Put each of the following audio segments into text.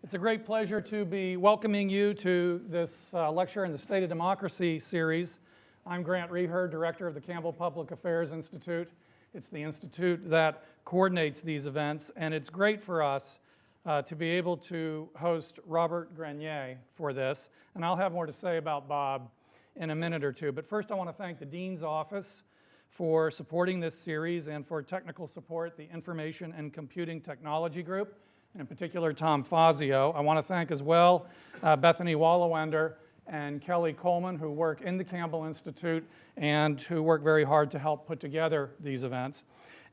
It's a great pleasure to be welcoming you to this lecture in the State of Democracy series. I'm Grant Reher, Director of the Campbell Public Affairs Institute. It's the institute that coordinates these events, and it's great for us to be able to host Robert Grenier for this. And I'll have more to say about Bob in a minute or two. But first I want to thank the Dean's Office for supporting this series and for technical support, the Information and Computing Technology Group, and in particular Tom Fazio. I want to thank as well Bethany Wallawender and Kelly Coleman, who work in the Campbell Institute and who work very hard to help put together these events.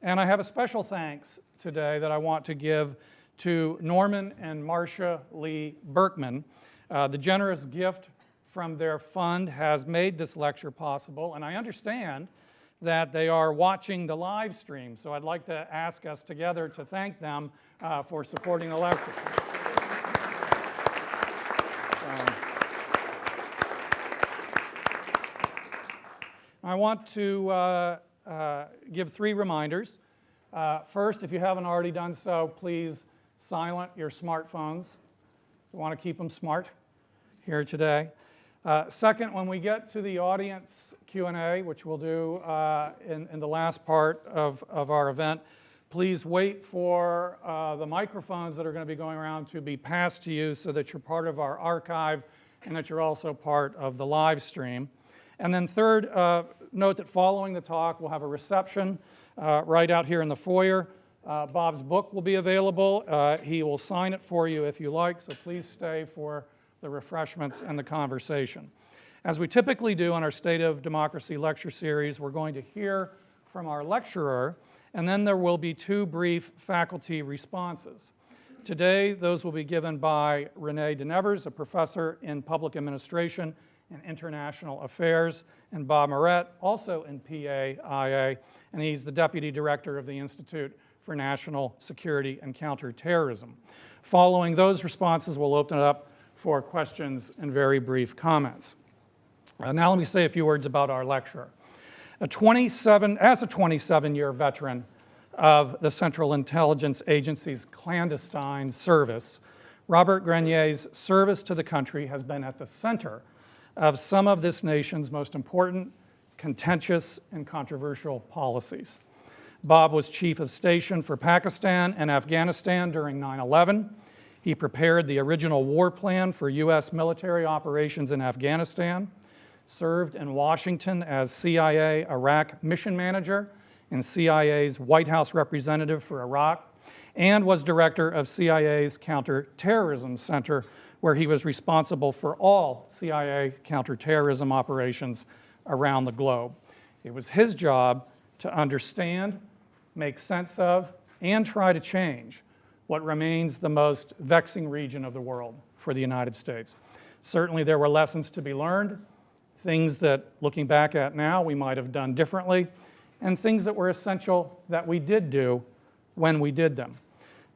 And I have a special thanks today that I want to give to Norman and Marcia Lee Berkman. The generous gift from their fund has made this lecture possible, and I understand that they are watching the live stream. So I'd like to ask us together to thank them for supporting the lecture. I want to give three reminders. First, if you haven't already done so, please silent your smartphones. We want to keep them smart here today. Second, when we get to the audience Q&A, which we'll do in the last part of our event, please wait for the microphones that are going to be going around to be passed to you so that you're part of our archive and that you're also part of the live stream. And then third, note that following the talk, we'll have a reception right out here in the foyer. Bob's book will be available. He will sign it for you if you like, so please stay for the refreshments and the conversation. As we typically do on our State of Democracy lecture series, we're going to hear from our lecturer, and then there will be two brief faculty responses. Today, those will be given by Renee DeNevers, a professor in public administration and international affairs, and Bob Moret, also in PAIA, and he's the deputy director of the Institute for National Security and Counterterrorism. Following those responses, we'll open it up for questions and very brief comments. Now let me say a few words about our lecturer. As a 27-year veteran of the Central Intelligence Agency's clandestine service, Robert Grenier's service to the country has been at the center of some of this nation's most important, contentious, and controversial policies. Bob was chief of station for Pakistan and Afghanistan during 9/11. He prepared the original war plan for U.S. military operations in Afghanistan, served in Washington as CIA Iraq mission manager and CIA's White House representative for Iraq, and was director of CIA's Counterterrorism Center, where he was responsible for all CIA counterterrorism operations around the globe. It was his job to understand, make sense of, and try to change what remains the most vexing region of the world for the United States. Certainly there were lessons to be learned, things that, looking back at now, we might have done differently, and things that were essential that we did do when we did them.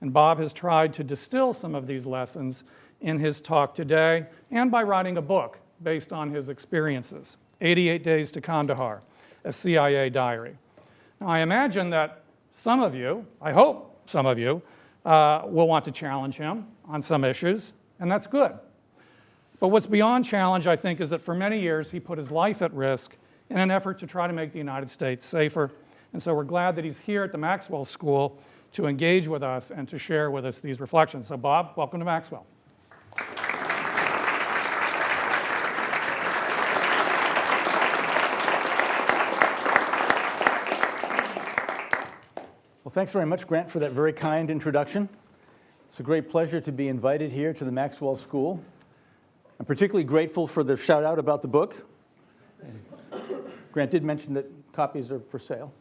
And Bob has tried to distill some of these lessons in his talk today and by writing a book based on his experiences, 88 Days to Kandahar, a CIA diary. Now, I imagine that some of you, I hope some of you, will want to challenge him on some issues, and that's good. But what's beyond challenge, I think, is that for many years he put his life at risk in an effort to try to make the United States safer. And so we're glad that he's here at the Maxwell School to engage with us and to share with us these reflections. So Bob, welcome to Maxwell. Well, thanks very much, Grant, for that very kind introduction. It's a great pleasure to be invited here to the Maxwell School. I'm particularly grateful for the shout out about the book. Grant did mention that copies are for sale.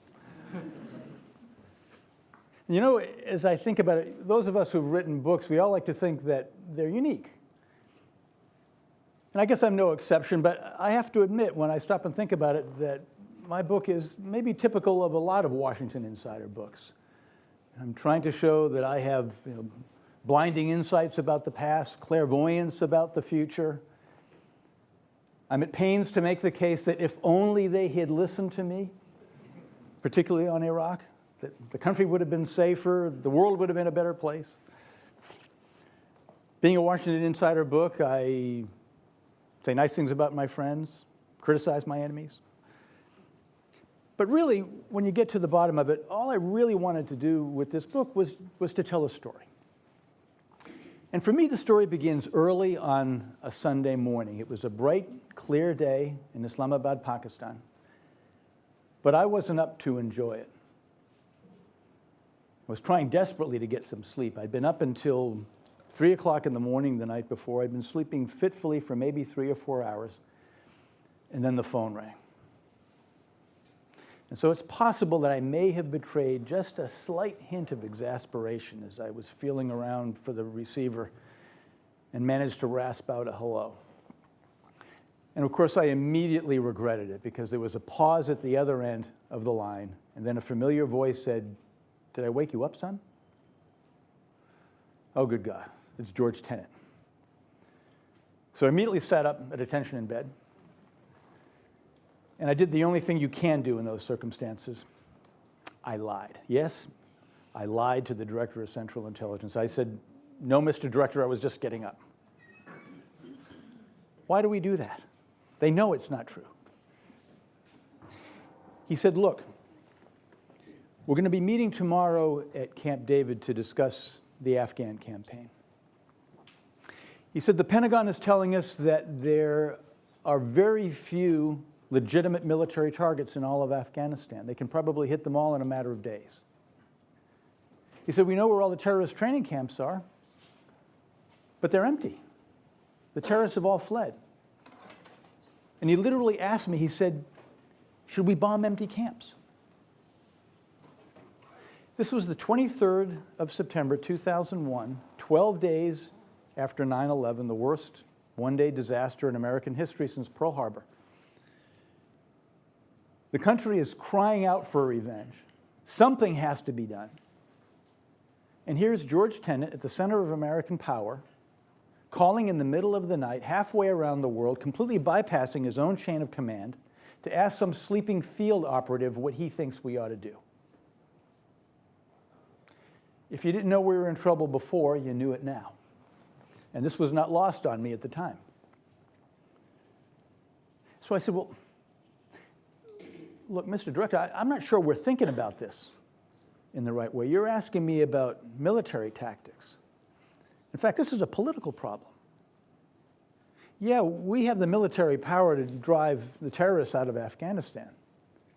You know, as I think about it, those of us who've written books, we all like to think that they're unique. And I guess I'm no exception, but I have to admit, when I stop and think about it, that my book is maybe typical of a lot of Washington Insider books. I'm trying to show that I have blinding insights about the past, clairvoyance about the future. I'm at pains to make the case that if only they had listened to me, particularly on Iraq, that the country would have been safer, the world would have been a better place. Being a Washington Insider book, I say nice things about my friends, criticize my enemies. But really, when you get to the bottom of it, all I really wanted to do with this book was to tell a story. And for me, the story begins early on a Sunday morning. It was a bright, clear day in Islamabad, Pakistan. But I wasn't up to enjoy it. I was trying desperately to get some sleep. I'd been up until 3 o'clock in the morning the night before. I'd been sleeping fitfully for maybe 3 or 4 hours. And then the phone rang. And so it's possible that I may have betrayed just a slight hint of exasperation as I was feeling around for the receiver and managed to rasp out a hello. And of course, I immediately regretted it because there was a pause at the other end of the line, and then a familiar voice said, "Did I wake you up, son?" Oh, good God, it's George Tenet. So I immediately sat up at attention in bed. And I did the only thing you can do in those circumstances. I lied. Yes, I lied to the Director of Central Intelligence. I said, "No, Mr. Director, I was just getting up." Why do we do that? They know it's not true. He said, "Look, we're going to be meeting tomorrow at Camp David to discuss the Afghan campaign." He said, "The Pentagon is telling us that there are very few legitimate military targets in all of Afghanistan. They can probably hit them all in a matter of days." He said, "We know where all the terrorist training camps are, but they're empty. The terrorists have all fled." And he literally asked me, he said, "Should we bomb empty camps?" This was the 23rd of September, 2001, 12 days after 9/11, the worst one-day disaster in American history since Pearl Harbor. The country is crying out for revenge. Something has to be done. And here's George Tenet at the center of American power, calling in the middle of the night, halfway around the world, completely bypassing his own chain of command, to ask some sleeping field operative what he thinks we ought to do. If you didn't know we were in trouble before, you knew it now. And this was not lost on me at the time. So I said, "Well, look, Mr. Director, I'm not sure we're thinking about this in the right way. You're asking me about military tactics. In fact, this is a political problem. Yeah, we have the military power to drive the terrorists out of Afghanistan.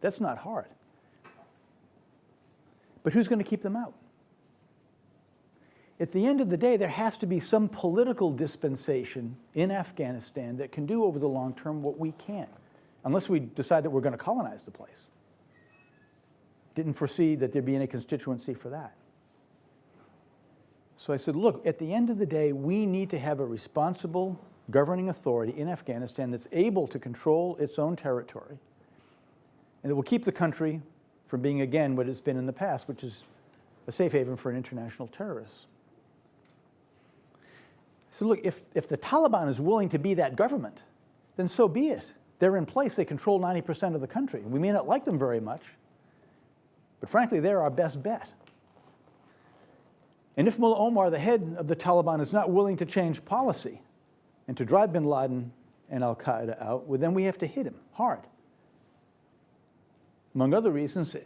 That's not hard. But who's going to keep them out? At the end of the day, there has to be some political dispensation in Afghanistan that can do over the long term what we can't, unless we decide that we're going to colonize the place. Didn't foresee that there'd be any constituency for that. So I said, look, at the end of the day, we need to have a responsible governing authority in Afghanistan that's able to control its own territory and that will keep the country from being, again, what it's been in the past, which is a safe haven for an international terrorist. So look, if the Taliban is willing to be that government, then so be it. They're in place. They control 90% of the country. We may not like them very much, but frankly, they're our best bet. And if Mullah Omar, the head of the Taliban, is not willing to change policy and to drive bin Laden and al-Qaeda out, well, then we have to hit him hard. Among other reasons,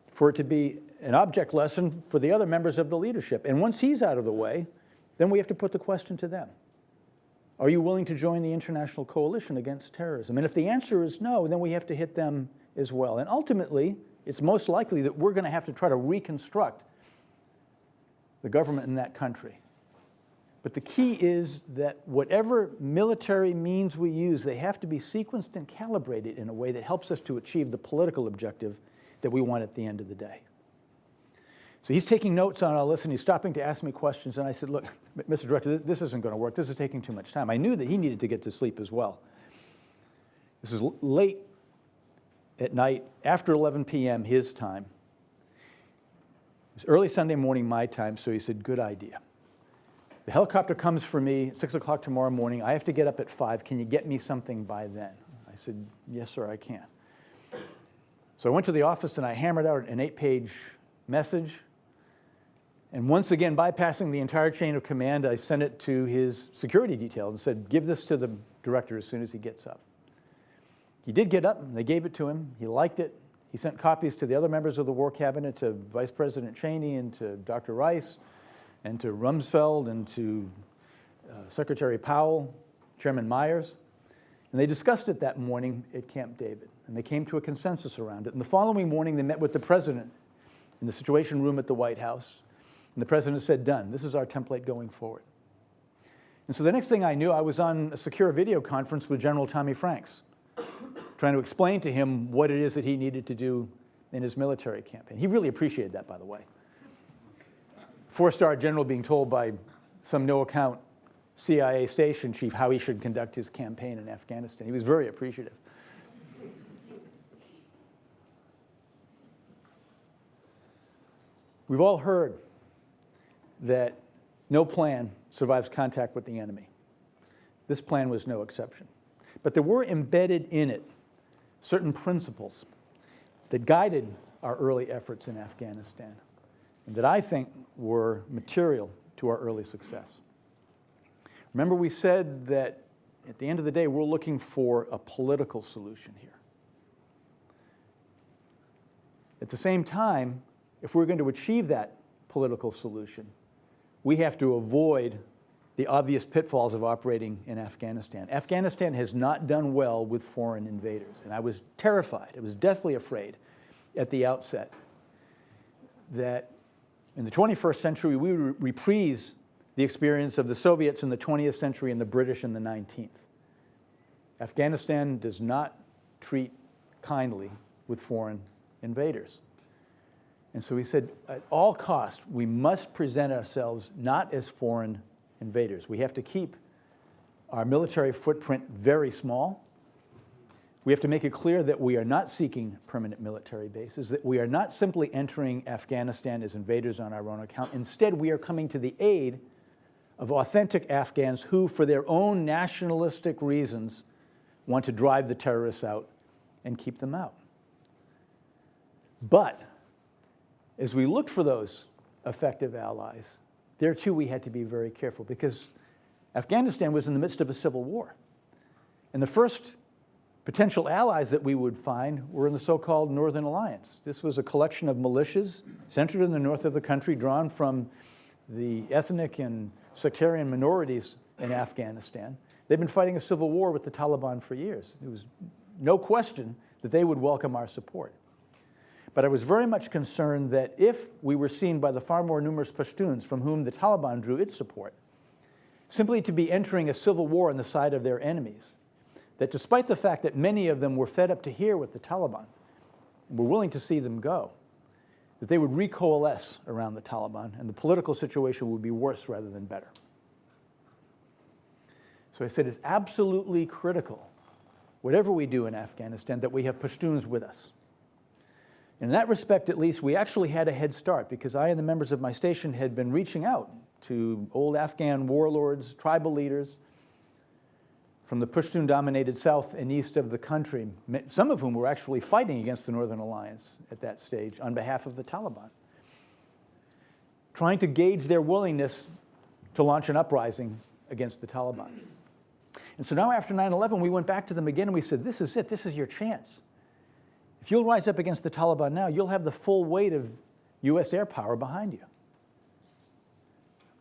for it to be an object lesson for the other members of the leadership. And once he's out of the way, then we have to put the question to them. Are you willing to join the international coalition against terrorism? And if the answer is no, then we have to hit them as well. And ultimately, it's most likely that we're going to have to try to reconstruct the government in that country. But the key is that whatever military means we use, they have to be sequenced and calibrated in a way that helps us to achieve the political objective that we want at the end of the day. So he's taking notes on all this, and he's stopping to ask me questions. And I said, look, Mr. Director, this isn't going to work. This is taking too much time. I knew that he needed to get to sleep as well. This is late at night, after 11 p.m. his time. It was early Sunday morning my time, so he said, good idea. The helicopter comes for me at 6 o'clock tomorrow morning. I have to get up at 5. Can you get me something by then? I said, yes, sir, I can. So I went to the office and I hammered out an 8-page message. And once again, bypassing the entire chain of command, I sent it to his security detail and said, give this to the director as soon as he gets up. He did get up, and they gave it to him. He liked it. He sent copies to the other members of the War Cabinet, to Vice President Cheney and to Dr. Rice and to Rumsfeld and to Secretary Powell, Chairman Myers. And they discussed it that morning at Camp David, and they came to a consensus around it. And the following morning, they met with the president in the Situation Room at the White House. And the president said, done, this is our template going forward. And so the next thing I knew, I was on a secure video conference with General Tommy Franks, trying to explain to him what it is that he needed to do in his military campaign. He really appreciated that, by the way. Four-star general being told by some no-account CIA station chief how he should conduct his campaign in Afghanistan. He was very appreciative. We've all heard that no plan survives contact with the enemy. This plan was no exception. But there were embedded in it certain principles that guided our early efforts in Afghanistan and that I think were material to our early success. Remember, we said that at the end of the day, we're looking for a political solution here. At the same time, if we're going to achieve that political solution, we have to avoid the obvious pitfalls of operating in Afghanistan. Afghanistan has not done well with foreign invaders, and I was terrified, I was deathly afraid at the outset that in the 21st century we would reprise the experience of the Soviets in the 20th century and the British in the 19th. Afghanistan does not treat kindly with foreign invaders. And so we said, at all costs, we must present ourselves not as foreign invaders. We have to keep our military footprint very small. We have to make it clear that we are not seeking permanent military bases, that we are not simply entering Afghanistan as invaders on our own account. Instead, we are coming to the aid of authentic Afghans who, for their own nationalistic reasons, want to drive the terrorists out and keep them out. But as we looked for those effective allies, there too we had to be very careful because Afghanistan was in the midst of a civil war. And the first potential allies that we would find were in the so-called Northern Alliance. This was a collection of militias centered in the north of the country, drawn from the ethnic and sectarian minorities in Afghanistan. They've been fighting a civil war with the Taliban for years. There was no question that they would welcome our support. But I was very much concerned that if we were seen by the far more numerous Pashtuns from whom the Taliban drew its support, simply to be entering a civil war on the side of their enemies, that despite the fact that many of them were fed up to here with the Taliban and were willing to see them go, that they would recoalesce around the Taliban and the political situation would be worse rather than better. So I said it's absolutely critical, whatever we do in Afghanistan, that we have Pashtuns with us. In that respect, at least, we actually had a head start because I and the members of my station had been reaching out to old Afghan warlords, tribal leaders from the Pashtun-dominated south and east of the country, some of whom were actually fighting against the Northern Alliance at that stage on behalf of the Taliban, trying to gauge their willingness to launch an uprising against the Taliban. And so now after 9/11, we went back to them again and we said, this is it, this is your chance. If you'll rise up against the Taliban now, you'll have the full weight of US air power behind you.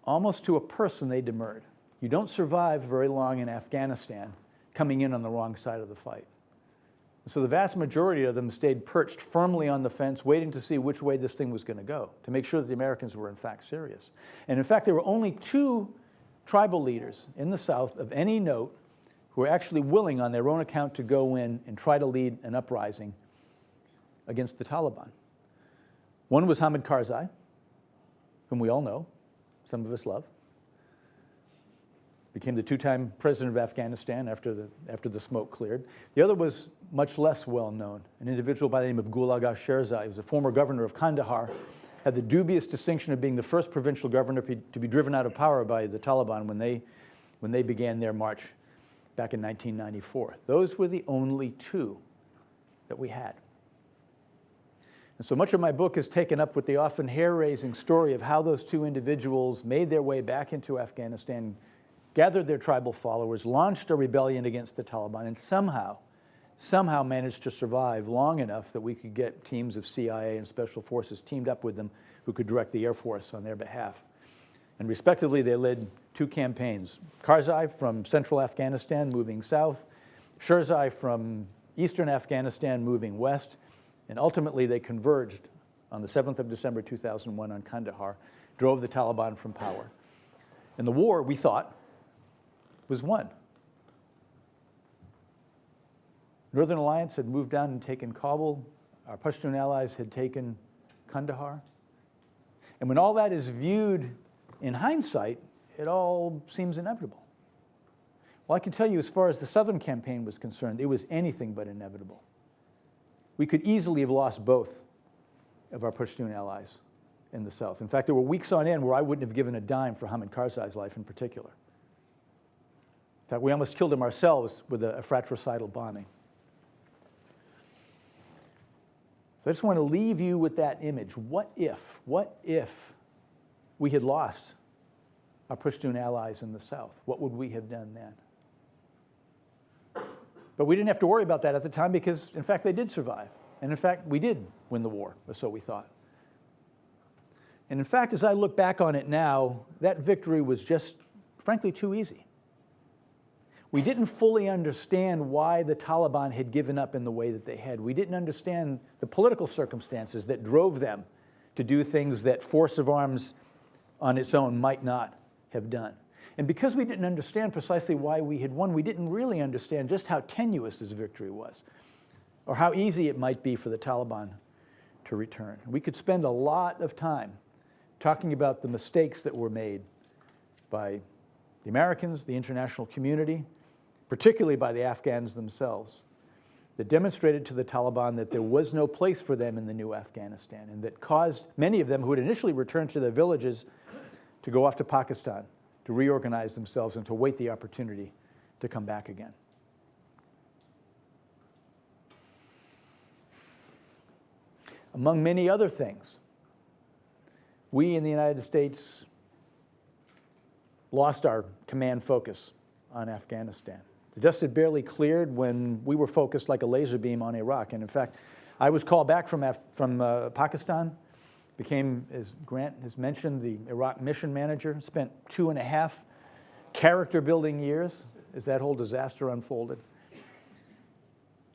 Almost to a person, they demurred. You don't survive very long in Afghanistan coming in on the wrong side of the fight. So the vast majority of them stayed perched firmly on the fence, waiting to see which way this thing was going to go, to make sure that the Americans were in fact serious. And in fact, there were only 2 tribal leaders in the South of any note who were actually willing on their own account to go in and try to lead an uprising against the Taliban. One was Hamid Karzai, whom we all know, some of us love. Became the 2-time president of Afghanistan after the smoke cleared. The other was much less well known, an individual by the name of Gul Agha Sherzai. He was a former governor of Kandahar, had the dubious distinction of being the first provincial governor to be driven out of power by the Taliban when they began their march back in 1994. Those were the only 2 that we had. And so much of my book is taken up with the often hair-raising story of how those two individuals made their way back into Afghanistan, gathered their tribal followers, launched a rebellion against the Taliban, and somehow managed to survive long enough that we could get teams of CIA and special forces teamed up with them who could direct the Air Force on their behalf. And respectively, they led two campaigns. Karzai from central Afghanistan moving south, Shirzai from eastern Afghanistan moving west, and ultimately they converged on the 7th of December 2001 on Kandahar, drove the Taliban from power. And the war, we thought, was won. Northern Alliance had moved down and taken Kabul. Our Pashtun allies had taken Kandahar. And when all that is viewed in hindsight, it all seems inevitable. Well, I can tell you, as far as the Southern campaign was concerned, it was anything but inevitable. We could easily have lost both of our Pashtun allies in the South. In fact, there were weeks on end where I wouldn't have given a dime for Hamid Karzai's life in particular. In fact, we almost killed him ourselves with a fratricidal bombing. So I just want to leave you with that image. What if we had lost our Pashtun allies in the South? What would we have done then? But we didn't have to worry about that at the time because, in fact, they did survive. And in fact, we did win the war, or so we thought. And in fact, as I look back on it now, that victory was just, frankly, too easy. We didn't fully understand why the Taliban had given up in the way that they had. We didn't understand the political circumstances that drove them to do things that force of arms on its own might not have done. And because we didn't understand precisely why we had won, we didn't really understand just how tenuous this victory was, or how easy it might be for the Taliban to return. We could spend a lot of time talking about the mistakes that were made by the Americans, the international community, particularly by the Afghans themselves, that demonstrated to the Taliban that there was no place for them in the new Afghanistan, and that caused many of them who had initially returned to their villages to go off to Pakistan, to reorganize themselves and to wait the opportunity to come back again. Among many other things, we in the United States lost our command focus on Afghanistan. The dust had barely cleared when we were focused like a laser beam on Iraq. And in fact, I was called back from Pakistan, became, as Grant has mentioned, the Iraq mission manager, spent 2.5 character-building years as that whole disaster unfolded.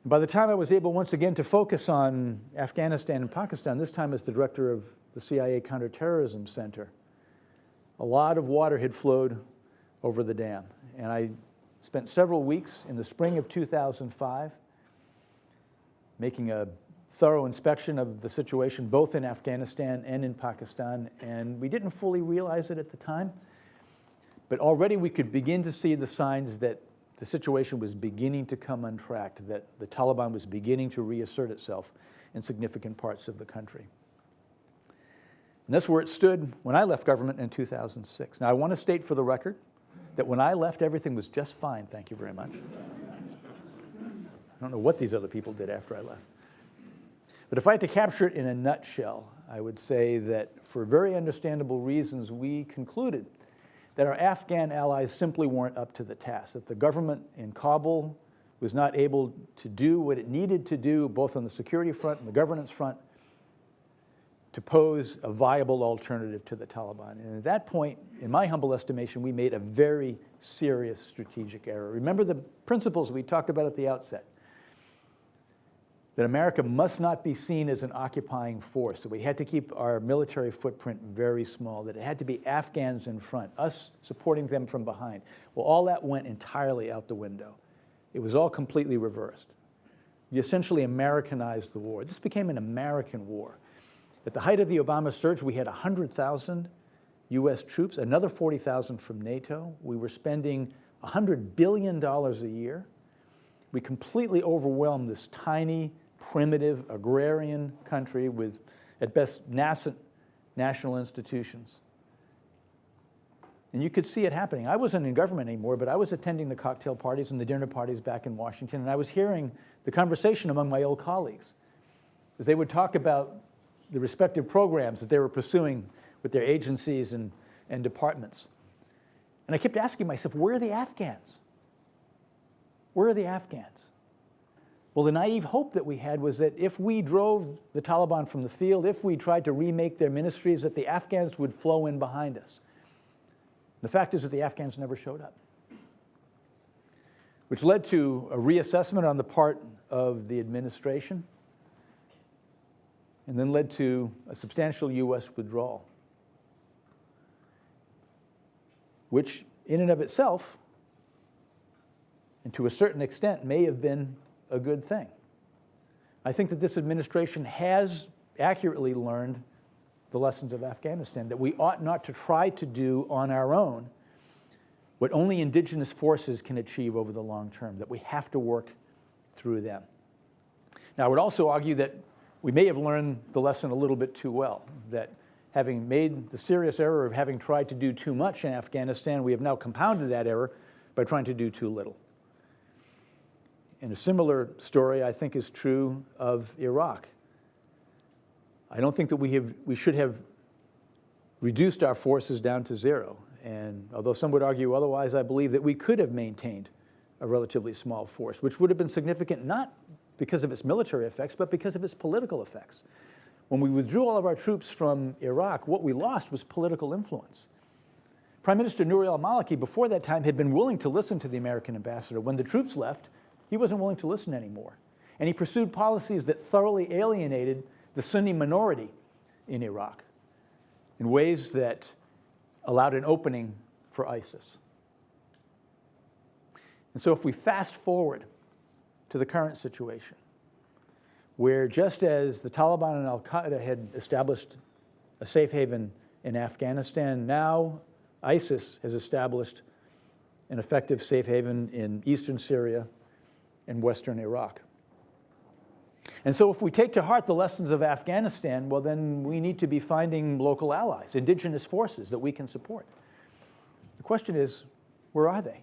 By the time I was able once again to focus on Afghanistan and Pakistan, this time as the director of the CIA Counterterrorism Center, a lot of water had flowed over the dam. And I spent several weeks in the spring of 2005 making a thorough inspection of the situation both in Afghanistan and in Pakistan, and we didn't fully realize it at the time, but already we could begin to see the signs that the situation was beginning to come untracked, that the Taliban was beginning to reassert itself in significant parts of the country. And that's where it stood when I left government in 2006. Now, I want to state for the record that when I left, everything was just fine, thank you very much. I don't know what these other people did after I left. But if I had to capture it in a nutshell, I would say that for very understandable reasons, we concluded that our Afghan allies simply weren't up to the task, that the government in Kabul was not able to do what it needed to do, both on the security front and the governance front, to pose a viable alternative to the Taliban. And at that point, in my humble estimation, we made a very serious strategic error. Remember the principles we talked about at the outset, that America must not be seen as an occupying force, that we had to keep our military footprint very small, that it had to be Afghans in front, us supporting them from behind. Well, all that went entirely out the window. It was all completely reversed. We essentially Americanized the war. This became an American war. At the height of the Obama surge, we had 100,000 US troops, another 40,000 from NATO. We were spending $100 billion a year. We completely overwhelmed this tiny, primitive, agrarian country with, at best, nascent national institutions. And you could see it happening. I wasn't in government anymore, but I was attending the cocktail parties and the dinner parties back in Washington, and I was hearing the conversation among my old colleagues as they would talk about the respective programs that they were pursuing with their agencies and departments. And I kept asking myself, where are the Afghans? Where are the Afghans? Well, the naive hope that we had was that if we drove the Taliban from the field, if we tried to remake their ministries, that the Afghans would flow in behind us. The fact is that the Afghans never showed up, which led to a reassessment on the part of the administration, and then led to a substantial US withdrawal, which in and of itself, and to a certain extent, may have been a good thing. I think that this administration has accurately learned the lessons of Afghanistan, that we ought not to try to do on our own what only indigenous forces can achieve over the long term, that we have to work through them. Now, I would also argue that we may have learned the lesson a little bit too well, that having made the serious error of having tried to do too much in Afghanistan, we have now compounded that error by trying to do too little. And a similar story, I think, is true of Iraq. I don't think that we should have reduced our forces down to zero. And although some would argue otherwise, I believe that we could have maintained a relatively small force, which would have been significant not because of its military effects, but because of its political effects. When we withdrew all of our troops from Iraq, what we lost was political influence. Prime Minister Nouri al-Maliki, before that time, had been willing to listen to the American ambassador. When the troops left, he wasn't willing to listen anymore. And he pursued policies that thoroughly alienated the Sunni minority in Iraq in ways that allowed an opening for ISIS. And so if we fast forward to the current situation, where just as the Taliban and al-Qaeda had established a safe haven in Afghanistan, now ISIS has established an effective safe haven in eastern Syria and western Iraq. And so if we take to heart the lessons of Afghanistan, well, then we need to be finding local allies, indigenous forces that we can support. The question is, where are they?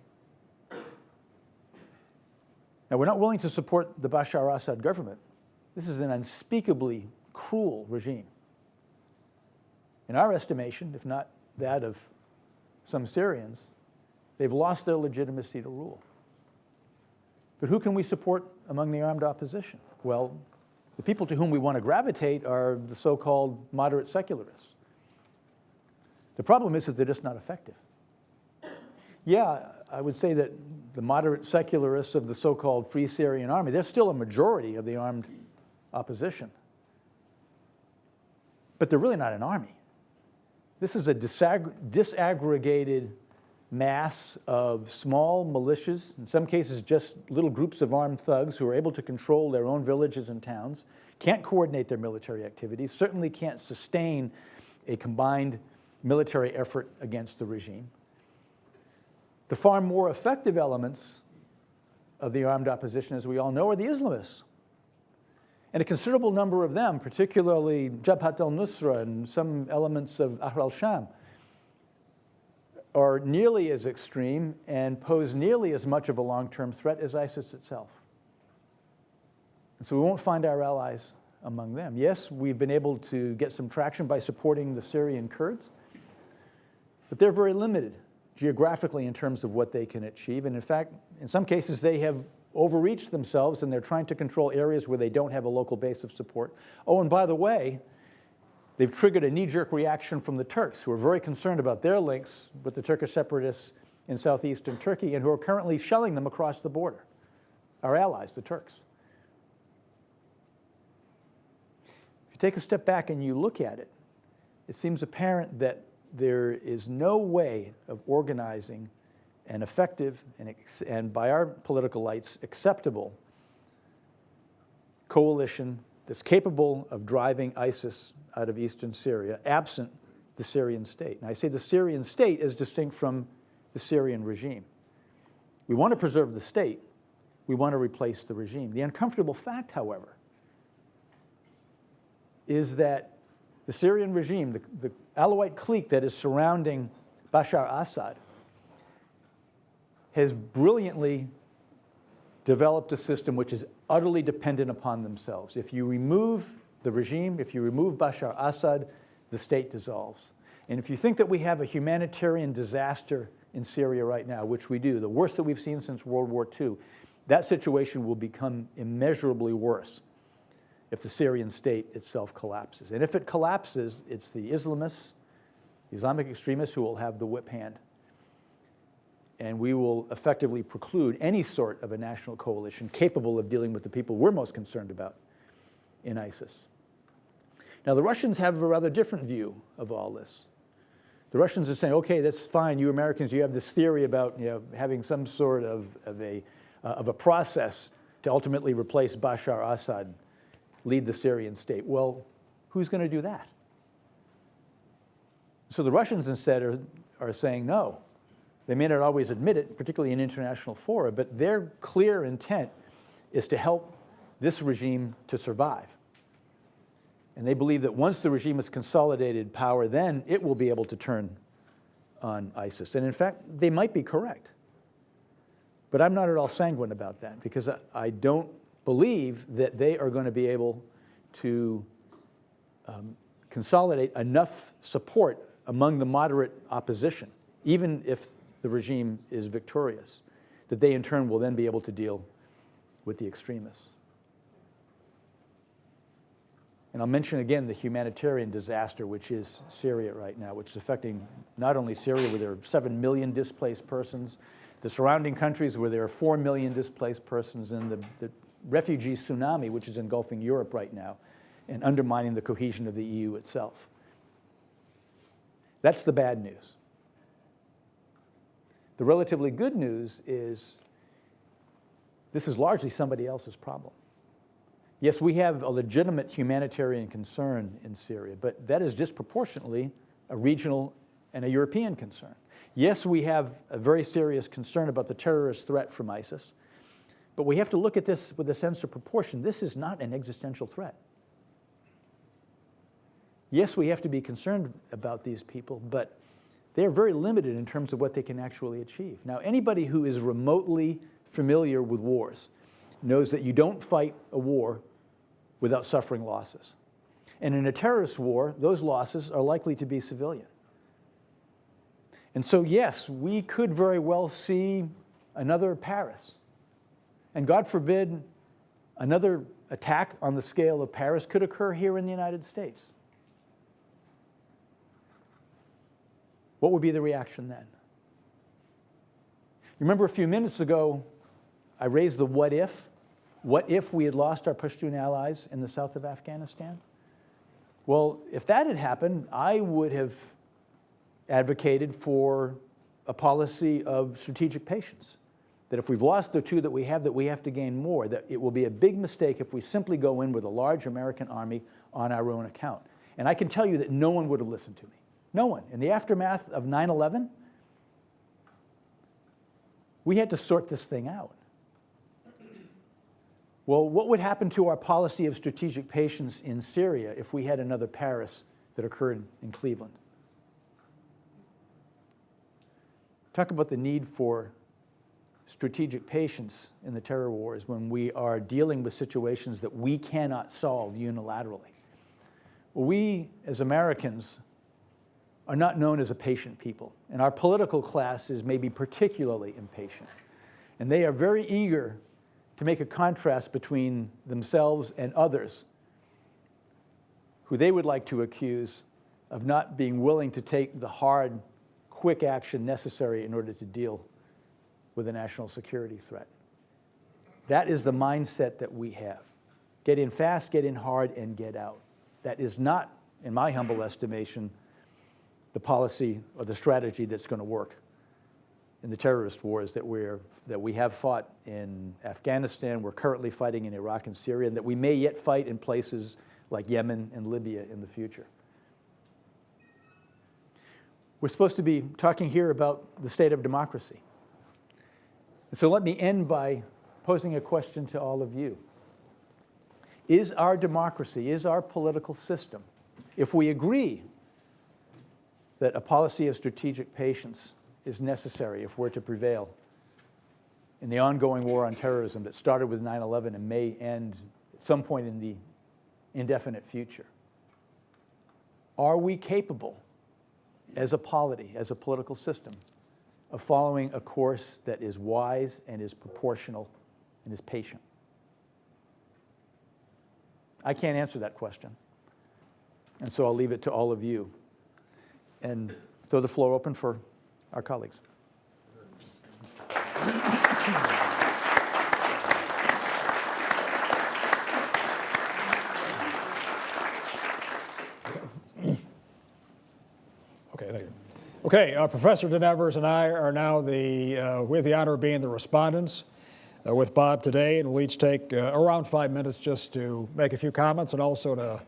Now, we're not willing to support the Bashar al-Assad government. This is an unspeakably cruel regime. In our estimation, if not that of some Syrians, they've lost their legitimacy to rule. But who can we support among the armed opposition? Well, the people to whom we want to gravitate are the so-called moderate secularists. The problem is that they're just not effective. Yeah, I would say that the moderate secularists of the so-called Free Syrian Army, they're still a majority of the armed opposition. But they're really not an army. This is a disaggregated mass of small militias, in some cases just little groups of armed thugs who are able to control their own villages and towns, can't coordinate their military activities, certainly can't sustain a combined military effort against the regime. The far more effective elements of the armed opposition, as we all know, are the Islamists. And a considerable number of them, particularly Jabhat al-Nusra and some elements of Ahr al-Sham, are nearly as extreme and pose nearly as much of a long-term threat as ISIS itself. And so we won't find our allies among them. Yes, we've been able to get some traction by supporting the Syrian Kurds, but they're very limited geographically in terms of what they can achieve. And in fact, in some cases, they have overreached themselves and they're trying to control areas where they don't have a local base of support. Oh, and by the way, they've triggered a knee-jerk reaction from the Turks, who are very concerned about their links with the Turkish separatists in southeastern Turkey and who are currently shelling them across the border, our allies, the Turks. If you take a step back and you look at it, it seems apparent that there is no way of organizing an effective and by our political lights, acceptable coalition that's capable of driving ISIS out of eastern Syria, absent the Syrian state. And I say the Syrian state is distinct from the Syrian regime. We want to preserve the state. We want to replace the regime. The uncomfortable fact, however, is that the Syrian regime, the Alawite clique that is surrounding Bashar al-Assad, has brilliantly developed a system which is utterly dependent upon themselves. If you remove the regime, if you remove Bashar Assad, the state dissolves. And if you think that we have a humanitarian disaster in Syria right now, which we do, the worst that we've seen since World War II, that situation will become immeasurably worse if the Syrian state itself collapses. And if it collapses, it's the Islamists, the Islamic extremists, who will have the whip hand. And we will effectively preclude any sort of a national coalition capable of dealing with the people we're most concerned about in ISIS. Now, the Russians have a rather different view of all this. The Russians are saying, okay, that's fine, you Americans, you have this theory about having some sort of a process to ultimately replace Bashar Assad, lead the Syrian state. Well, who's going to do that? So the Russians instead are saying no. They may not always admit it, particularly in international fora, but their clear intent is to help this regime to survive. And they believe that once the regime has consolidated power, then it will be able to turn on ISIS. And in fact, they might be correct. But I'm not at all sanguine about that, because I don't believe that they are going to be able to consolidate enough support among the moderate opposition, even if the regime is victorious, that they in turn will then be able to deal with the extremists. And I'll mention again the humanitarian disaster, which is Syria right now, which is affecting not only Syria, where there are 7 million displaced persons, the surrounding countries where there are 4 million displaced persons, and the refugee tsunami, which is engulfing Europe right now and undermining the cohesion of the EU itself. That's the bad news. The relatively good news is this is largely somebody else's problem. Yes, we have a legitimate humanitarian concern in Syria, but that is disproportionately a regional and a European concern. Yes, we have a very serious concern about the terrorist threat from ISIS, but we have to look at this with a sense of proportion. This is not an existential threat. Yes, we have to be concerned about these people, but they're very limited in terms of what they can actually achieve. Now, anybody who is remotely familiar with wars knows that you don't fight a war without suffering losses. And in a terrorist war, those losses are likely to be civilian. And so, yes, we could very well see another Paris. And God forbid, another attack on the scale of Paris could occur here in the United States. What would be the reaction then? You remember a few minutes ago, I raised the what if? What if we had lost our Pashtun allies in the south of Afghanistan? Well, if that had happened, I would have advocated for a policy of strategic patience. That if we've lost the two that we have to gain more, that it will be a big mistake if we simply go in with a large American army on our own account. And I can tell you that no one would have listened to me. No one. In the aftermath of 9/11, we had to sort this thing out. Well, what would happen to our policy of strategic patience in Syria if we had another Paris that occurred in Cleveland? Talk about the need for strategic patience in the terror wars when we are dealing with situations that we cannot solve unilaterally. Well, we, as Americans, are not known as a patient people, and our political class is maybe particularly impatient. And they are very eager to make a contrast between themselves and others who they would like to accuse of not being willing to take the hard, quick action necessary in order to deal with a national security threat. That is the mindset that we have. Get in fast, get in hard, and get out. That is not, in my humble estimation, the policy or the strategy that's going to work in the terrorist wars that we have fought in Afghanistan, we're currently fighting in Iraq and Syria, and that we may yet fight in places like Yemen and Libya in the future. We're supposed to be talking here about the state of democracy. And so let me end by posing a question to all of you. Is our democracy, is our political system, if we agree that a policy of strategic patience is necessary if we're to prevail in the ongoing war on terrorism that started with 9/11 and may end at some point in the indefinite future? Are we capable, as a polity, as a political system, of following a course that is wise and is proportional and is patient? I can't answer that question. And so I'll leave it to all of you and throw the floor open for our colleagues. Okay, thank you. Okay, Professor DeNevers and I are now we have the honor of being the respondents with Bob today, and we'll each take around 5 minutes just to make a few comments and also to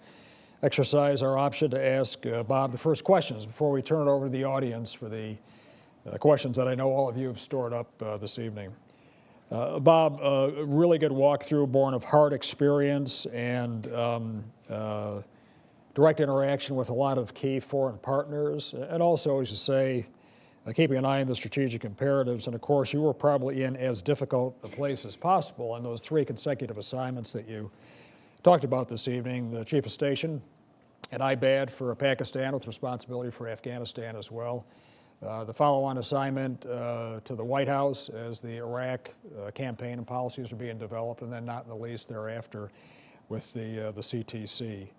exercise our option to ask Bob the first questions before we turn it over to the audience for the questions that I know all of you have stored up this evening. Bob, a really good walkthrough, born of hard experience and direct interaction with a lot of key foreign partners, and also, as you say, keeping an eye on the strategic imperatives. And of course, you were probably in as difficult a place as possible in those 3 consecutive assignments that you talked about this evening: the Chief of Station at IBAD for Pakistan with responsibility for Afghanistan as well. The follow-on assignment to the White House as the Iraq campaign and policies are being developed, and then not in the least thereafter with the CTC.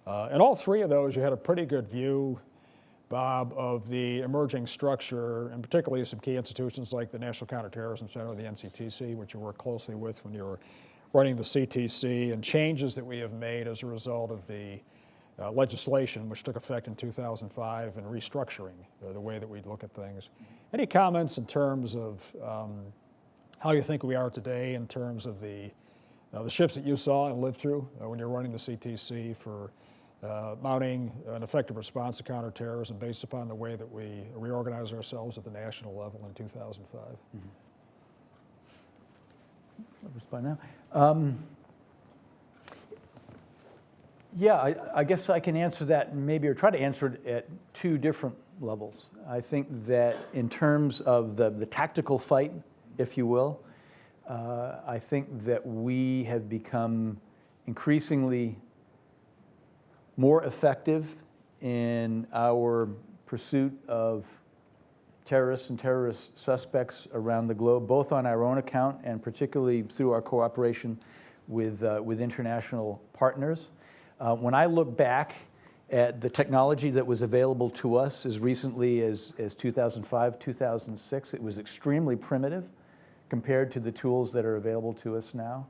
And all 3 of those, you had a pretty good view, Bob, of the emerging structure, and particularly some key institutions like the National Counterterrorism Center, the NCTC, which you worked closely with when you were running the CTC, and changes that we have made as a result of the legislation which took effect in 2005 and restructuring the way that we look at things. Any comments in terms of how you think we are today in terms of the shifts that you saw and lived through when you're running the CTC for mounting an effective response to counterterrorism based upon the way that we reorganize ourselves at the national level in 2005? Mm-hmm. I'll respond now. Yeah, I guess I can answer that maybe, or try to answer it at 2 different levels. I think that in terms of the tactical fight, if you will, I think that we have become increasingly more effective in our pursuit of terrorists and terrorist suspects around the globe, both on our own account and particularly through our cooperation with international partners. When I look back at the technology that was available to us as recently as 2005, 2006, it was extremely primitive compared to the tools that are available to us now.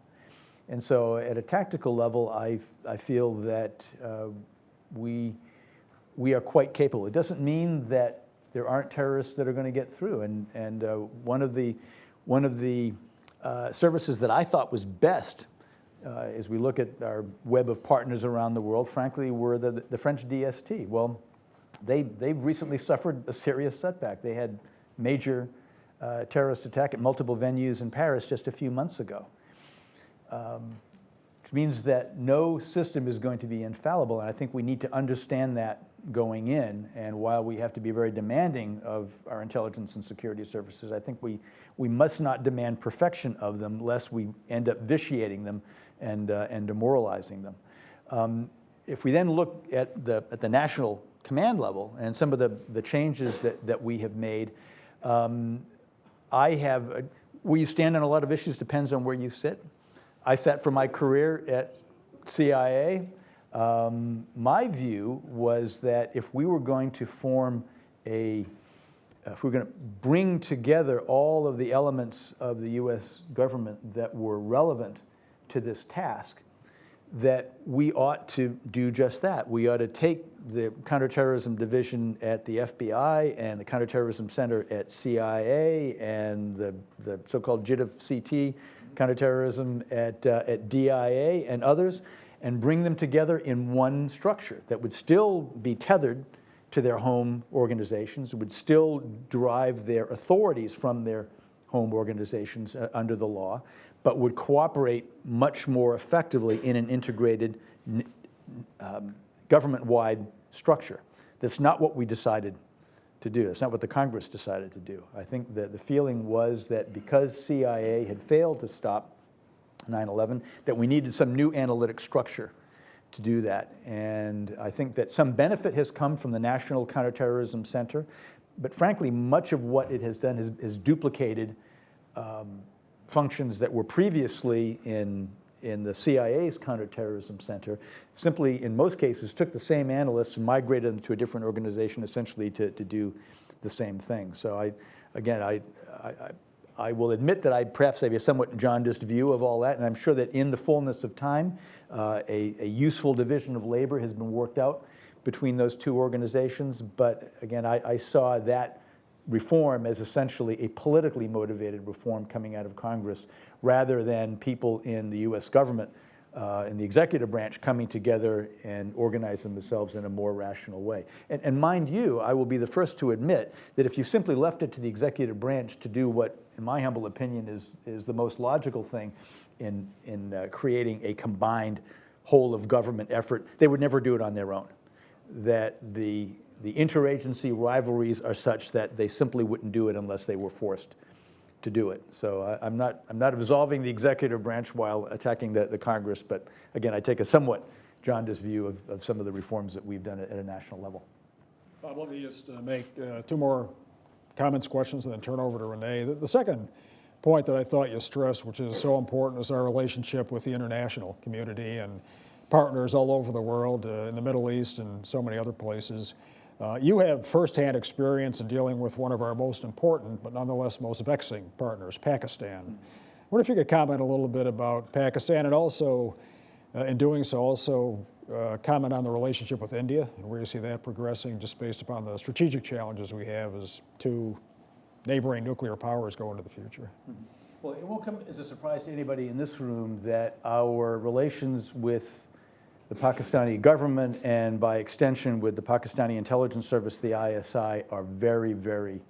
And so at a tactical level, I feel that we are quite capable. It doesn't mean that there aren't terrorists that are going to get through. And one of the services that I thought was best as we look at our web of partners around the world, frankly, were the French DST. Well, they've recently suffered a serious setback. They had major terrorist attack at multiple venues in Paris just a few months ago. Which means that no system is going to be infallible, and I think we need to understand that going in. And while we have to be very demanding of our intelligence and security services, I think we must not demand perfection of them, lest we end up vitiating them and demoralizing them. If we then look at the national command level and some of the changes that we have made, where you stand on a lot of issues depends on where you sit. I sat for my career at CIA. My view was that if we were going to if we were going to bring together all of the elements of the U.S. government that were relevant to this task, that we ought to do just that. We ought to take the counterterrorism division at the FBI and the counterterrorism center at CIA and the so-called JITF-CT counterterrorism at DIA and others, and bring them together in one structure that would still be tethered to their home organizations, would still derive their authorities from their home organizations under the law, but would cooperate much more effectively in an integrated government-wide structure. That's not what we decided to do. That's not what the Congress decided to do. I think that the feeling was that because CIA had failed to stop 9/11, that we needed some new analytic structure to do that. And I think that some benefit has come from the National Counterterrorism Center, but frankly, much of what it has done is duplicated functions that were previously in the CIA's Counterterrorism Center. Simply, in most cases, took the same analysts and migrated them to a different organization, essentially to do the same thing. So I will admit that I perhaps have a somewhat jaundiced view of all that, and I'm sure that in the fullness of time, a useful division of labor has been worked out between those two organizations. But again, I saw that reform as essentially a politically motivated reform coming out of Congress, rather than people in the US government, in the executive branch, coming together and organizing themselves in a more rational way. And mind you, I will be the first to admit that if you simply left it to the executive branch to do what, in my humble opinion, is the most logical thing in creating a combined whole of government effort, they would never do it on their own. That the interagency rivalries are such that they simply wouldn't do it unless they were forced to do it. So I'm not absolving the executive branch while attacking the Congress, but again, I take a somewhat jaundiced view of some of the reforms that we've done at a national level. Bob, let me just make two more comments, questions, and then turn over to Renee. The second point that I thought you stressed, which is so important, is our relationship with the international community and partners all over the world, in the Middle East and so many other places. You have firsthand experience in dealing with one of our most important, but nonetheless most vexing partners, Pakistan. I wonder if you could comment a little bit about Pakistan, and also, in doing so, also comment on the relationship with India and where you see that progressing, just based upon the strategic challenges we have as two neighboring nuclear powers go into the future. Well, it won't come as a surprise to anybody in this room that our relations with the Pakistani government, and by extension with the Pakistani intelligence service, the ISI, are very, very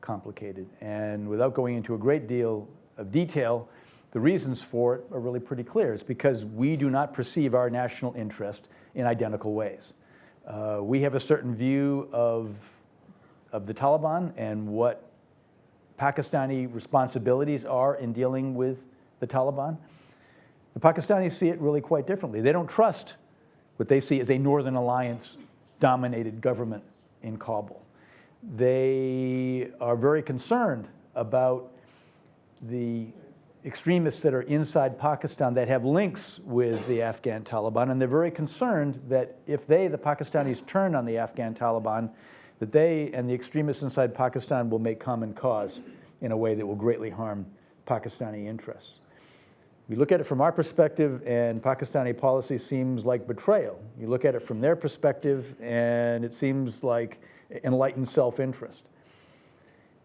complicated. And without going into a great deal of detail, the reasons for it are really pretty clear. It's because we do not perceive our national interest in identical ways. We have a certain view of the Taliban and what Pakistani responsibilities are in dealing with the Taliban. The Pakistanis see it really quite differently. They don't trust what they see as a Northern Alliance-dominated government in Kabul. They are very concerned about the extremists that are inside Pakistan that have links with the Afghan Taliban, and they're very concerned that if the Pakistanis, turn on the Afghan Taliban, that they and the extremists inside Pakistan will make common cause in a way that will greatly harm Pakistani interests. We look at it from our perspective, and Pakistani policy seems like betrayal. You look at it from their perspective, and it seems like enlightened self-interest.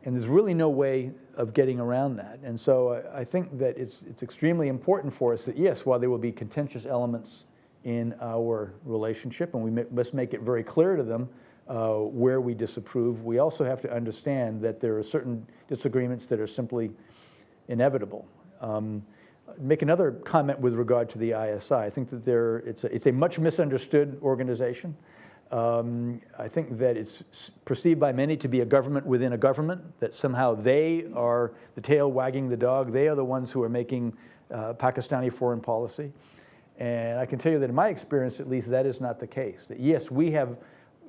And there's really no way of getting around that. And so I think that it's extremely important for us that, yes, while there will be contentious elements in our relationship, and we must make it very clear to them where we disapprove, we also have to understand that there are certain disagreements that are simply inevitable. Make another comment with regard to the ISI. I think that it's a much misunderstood organization. I think that it's perceived by many to be a government within a government, that somehow they are the tail wagging the dog. They are the ones who are making Pakistani foreign policy. And I can tell you that in my experience, at least, that is not the case. That yes, we have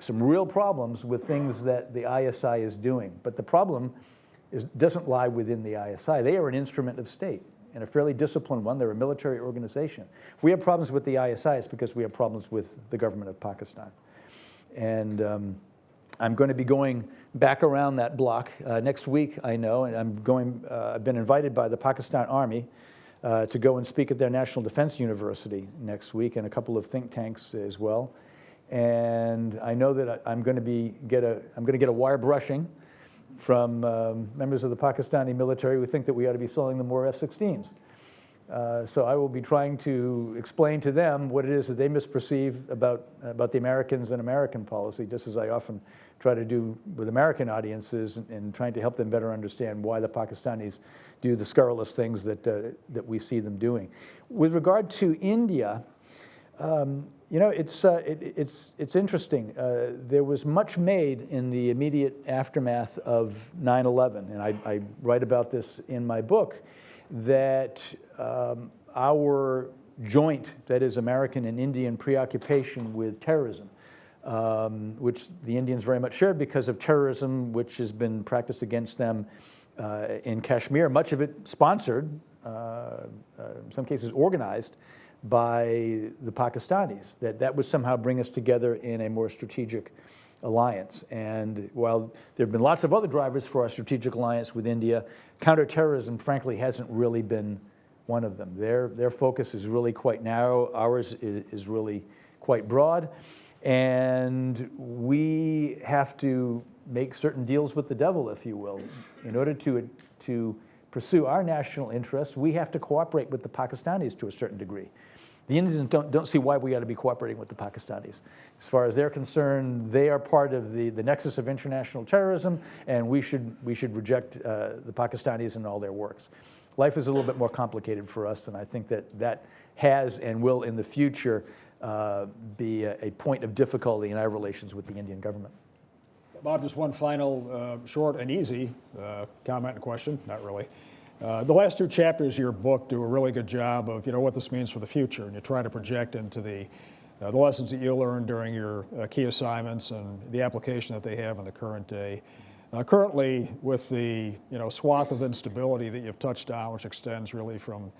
some real problems with things that the ISI is doing, but the problem doesn't lie within the ISI. They are an instrument of state, and a fairly disciplined one. They're a military organization. If we have problems with the ISI, it's because we have problems with the government of Pakistan. And I'm going to be going back around that block next week, I know, and I've been invited by the Pakistan Army to go and speak at their National Defense University next week, and a couple of think tanks as well. And I know that I'm going to get a wire brushing from members of the Pakistani military who think that we ought to be selling them more F-16s. So I will be trying to explain to them what it is that they misperceive about the Americans and American policy, just as I often try to do with American audiences, and trying to help them better understand why the Pakistanis do the scurrilous things that we see them doing. With regard to India, you know, it's interesting. There was much made in the immediate aftermath of 9/11, and I write about this in my book, that our joint, that is American and Indian preoccupation with terrorism, which the Indians very much shared because of terrorism which has been practiced against them in Kashmir, much of it sponsored, in some cases organized, by the Pakistanis, that would somehow bring us together in a more strategic alliance. And while there have been lots of other drivers for our strategic alliance with India, counterterrorism, frankly, hasn't really been one of them. Their focus is really quite narrow. Ours is really quite broad. And we have to make certain deals with the devil, if you will. In order to pursue our national interests, we have to cooperate with the Pakistanis to a certain degree. The Indians don't see why we ought to be cooperating with the Pakistanis. As far as they're concerned, they are part of the nexus of international terrorism, and we should reject the Pakistanis and all their works. Life is a little bit more complicated for us, and I think that has and will in the future be a point of difficulty in our relations with the Indian government. Bob, just one final short and easy comment and question, not really. The last two chapters of your book do a really good job of what this means for the future, and you try to project into the lessons that you learned during your key assignments and the application that they have in the current day. Currently, with the swath of instability that you've touched on, which extends really from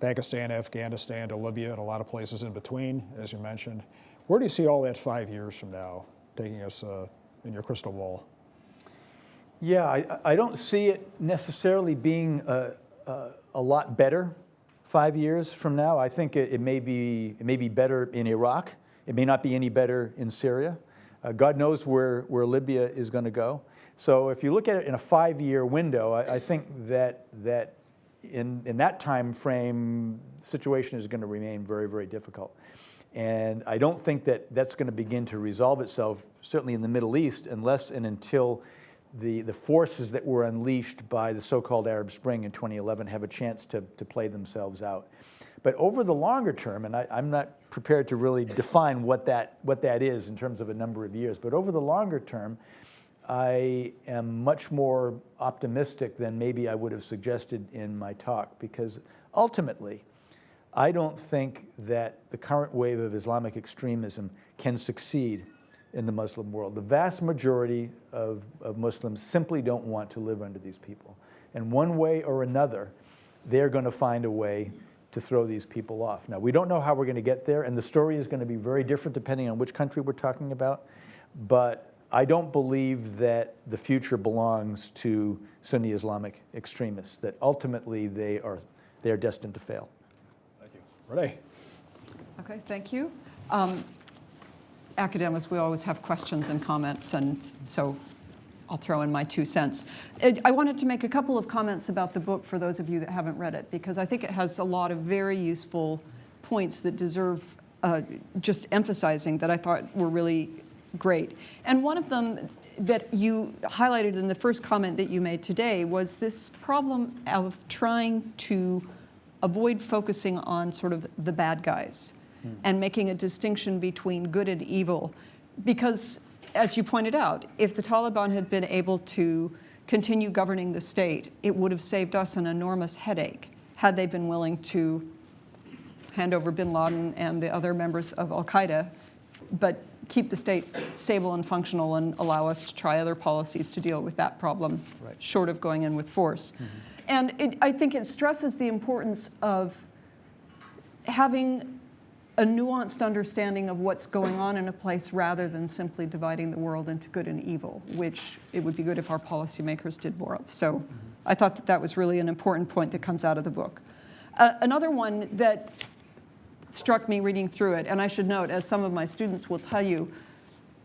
Pakistan, Afghanistan to Libya and a lot of places in between, as you mentioned, where do you see all that 5 years from now taking us in your crystal ball? Yeah, I don't see it necessarily being a lot better 5 years from now. I think it may be better in Iraq. It may not be any better in Syria. God knows where Libya is going to go. So if you look at it in a 5-year window, I think that in that time frame, the situation is going to remain very, very difficult. And I don't think that that's going to begin to resolve itself, certainly in the Middle East, unless and until the forces that were unleashed by the so-called Arab Spring in 2011 have a chance to play themselves out. But over the longer term, and I'm not prepared to really define what that is in terms of a number of years, but over the longer term, I am much more optimistic than maybe I would have suggested in my talk, because ultimately, I don't think that the current wave of Islamic extremism can succeed in the Muslim world. The vast majority of Muslims simply don't want to live under these people. And one way or another, they're going to find a way to throw these people off. Now, we don't know how we're going to get there, and the story is going to be very different depending on which country we're talking about. But I don't believe that the future belongs to Sunni Islamic extremists, that ultimately they are destined to fail. Thank you. Renee. Okay, thank you. Academics, we always have questions and comments, and so I'll throw in my 2 cents. I wanted to make a couple of comments about the book for those of you that haven't read it, because I think it has a lot of very useful points that deserve just emphasizing that I thought were really great. And one of them that you highlighted in the first comment that you made today was this problem of trying to avoid focusing on sort of the bad guys and making a distinction between good and evil. Because, as you pointed out, if the Taliban had been able to continue governing the state, it would have saved us an enormous headache had they been willing to hand over bin Laden and the other members of Al-Qaeda, but keep the state stable and functional and allow us to try other policies to deal with that problem, right, short of going in with force. And I think it stresses the importance of having a nuanced understanding of what's going on in a place rather than simply dividing the world into good and evil, which it would be good if our policymakers did more of. So I thought that was really an important point that comes out of the book. Another one that struck me reading through it, and I should note, as some of my students will tell you,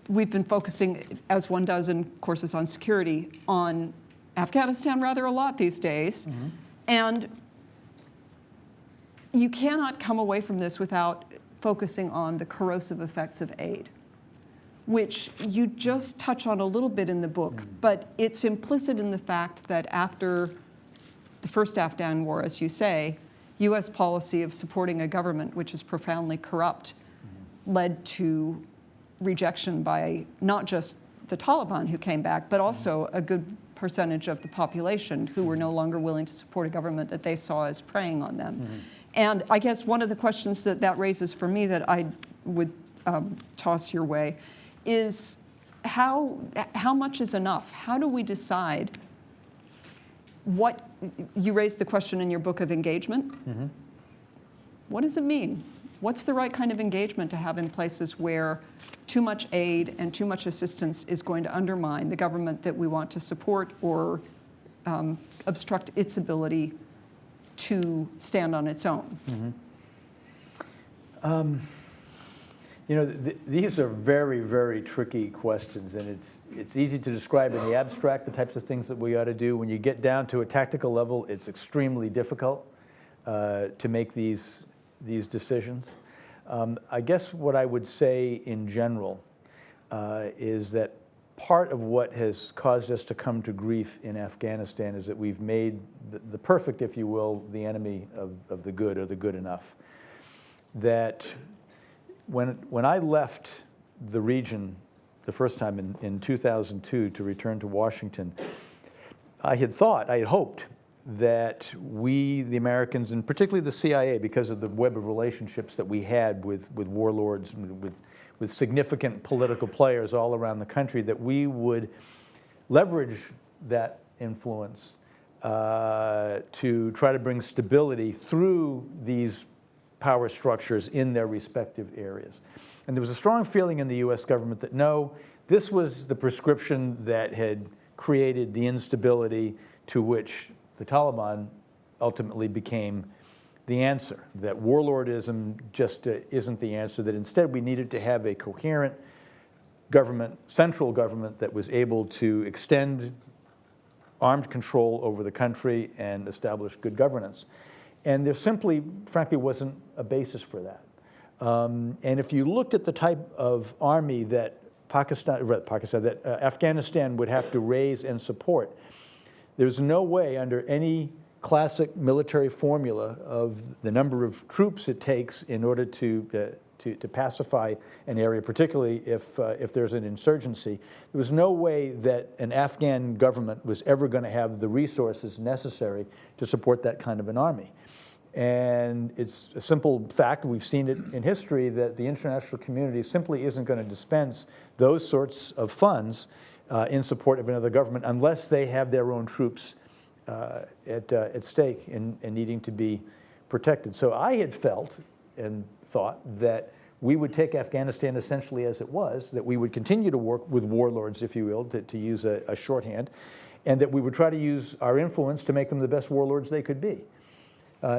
we've been focusing, as one does in courses on security, on Afghanistan rather a lot these days. And you cannot come away from this without focusing on the corrosive effects of aid, which you just touch on a little bit in the book, but it's implicit in the fact that after the first Afghan war, as you say, U.S. policy of supporting a government which is profoundly corrupt led to rejection by not just the Taliban who came back, but also a good percentage of the population who were no longer willing to support a government that they saw as preying on them. And I guess one of the questions that raises for me that I would toss your way is how much is enough? How do we decide what, you raised the question in your book of engagement. Mm-hmm. What does it mean? What's the right kind of engagement to have in places where too much aid and too much assistance is going to undermine the government that we want to support or obstruct its ability to stand on its own? Mm-hmm. You know, these are very, very tricky questions, and it's easy to describe in the abstract the types of things that we ought to do. When you get down to a tactical level, it's extremely difficult to make these decisions. I guess what I would say in general is that part of what has caused us to come to grief in Afghanistan is that we've made the perfect, if you will, the enemy of the good or the good enough. That when I left the region the first time in 2002 to return to Washington, I had hoped that we, the Americans, and particularly the CIA, because of the web of relationships that we had with warlords, with significant political players all around the country, that we would leverage that influence to try to bring stability through these power structures in their respective areas. And there was a strong feeling in the US government that no, this was the prescription that had created the instability to which the Taliban ultimately became the answer, that warlordism just isn't the answer, that instead we needed to have a coherent government, central government that was able to extend armed control over the country and establish good governance. And there simply, frankly, wasn't a basis for that. And if you looked at the type of army that Afghanistan would have to raise and support, there's no way under any classic military formula of the number of troops it takes in order to pacify an area, particularly if there's an insurgency. There was no way that an Afghan government was ever going to have the resources necessary to support that kind of an army. And it's a simple fact, we've seen it in history, that the international community simply isn't going to dispense those sorts of funds in support of another government unless they have their own troops at stake and needing to be protected. So I had felt and thought that we would take Afghanistan essentially as it was, that we would continue to work with warlords, if you will, to use a shorthand, and that we would try to use our influence to make them the best warlords they could be.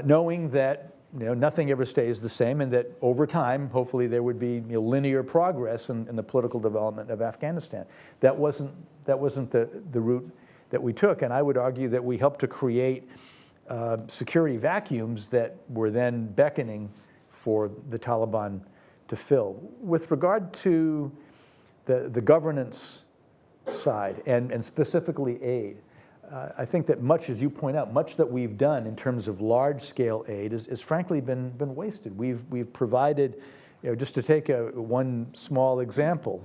Knowing that nothing ever stays the same, and that over time, hopefully, there would be linear progress in the political development of Afghanistan. That wasn't the route that we took, and I would argue that we helped to create security vacuums that were then beckoning for the Taliban to fill. With regard to the governance side and specifically aid, I think that much, as you point out, much that we've done in terms of large-scale aid is frankly been wasted. We've provided, just to take one small example,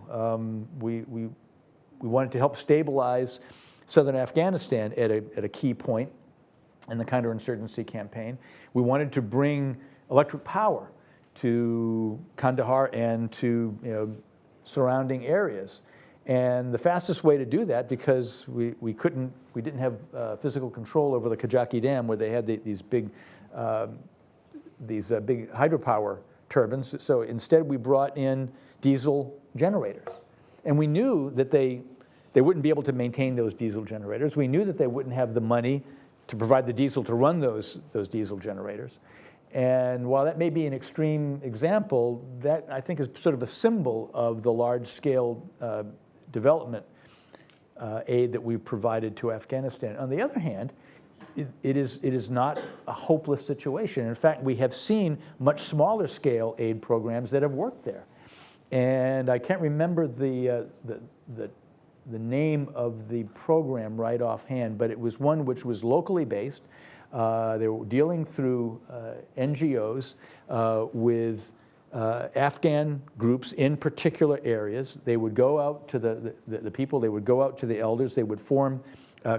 we wanted to help stabilize southern Afghanistan at a key point in the counterinsurgency campaign. We wanted to bring electric power to Kandahar and to surrounding areas. And the fastest way to do that, because we didn't have physical control over the Kajaki Dam, where they had these big hydropower turbines. So instead, we brought in diesel generators, and we knew that they wouldn't be able to maintain those diesel generators. We knew that they wouldn't have the money to provide the diesel to run those diesel generators. And while that may be an extreme example, that I think is sort of a symbol of the large-scale development aid that we've provided to Afghanistan. On the other hand, it is not a hopeless situation. In fact, we have seen much smaller scale aid programs that have worked there. And I can't remember the name of the program right offhand, but it was one which was locally based. They were dealing through NGOs with Afghan groups in particular areas. They would go out to the people, they would go out to the elders, they would form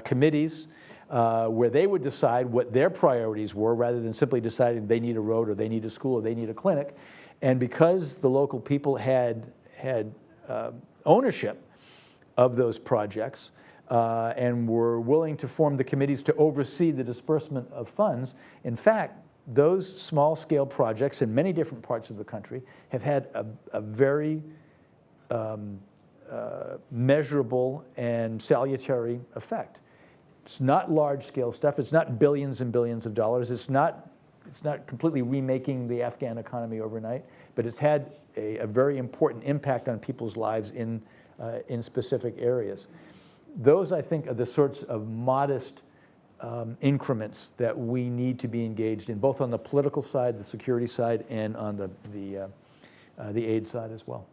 committees where they would decide what their priorities were rather than simply deciding they need a road or they need a school or they need a clinic. And because the local people had ownership of those projects and were willing to form the committees to oversee the disbursement of funds, in fact, those small-scale projects in many different parts of the country have had a very measurable and salutary effect. It's not large-scale stuff. It's not billions and billions of dollars. It's not completely remaking the Afghan economy overnight, but it's had a very important impact on people's lives in specific areas. Those, I think, are the sorts of modest increments that we need to be engaged in, both on the political side, the security side, and on the aid side as well.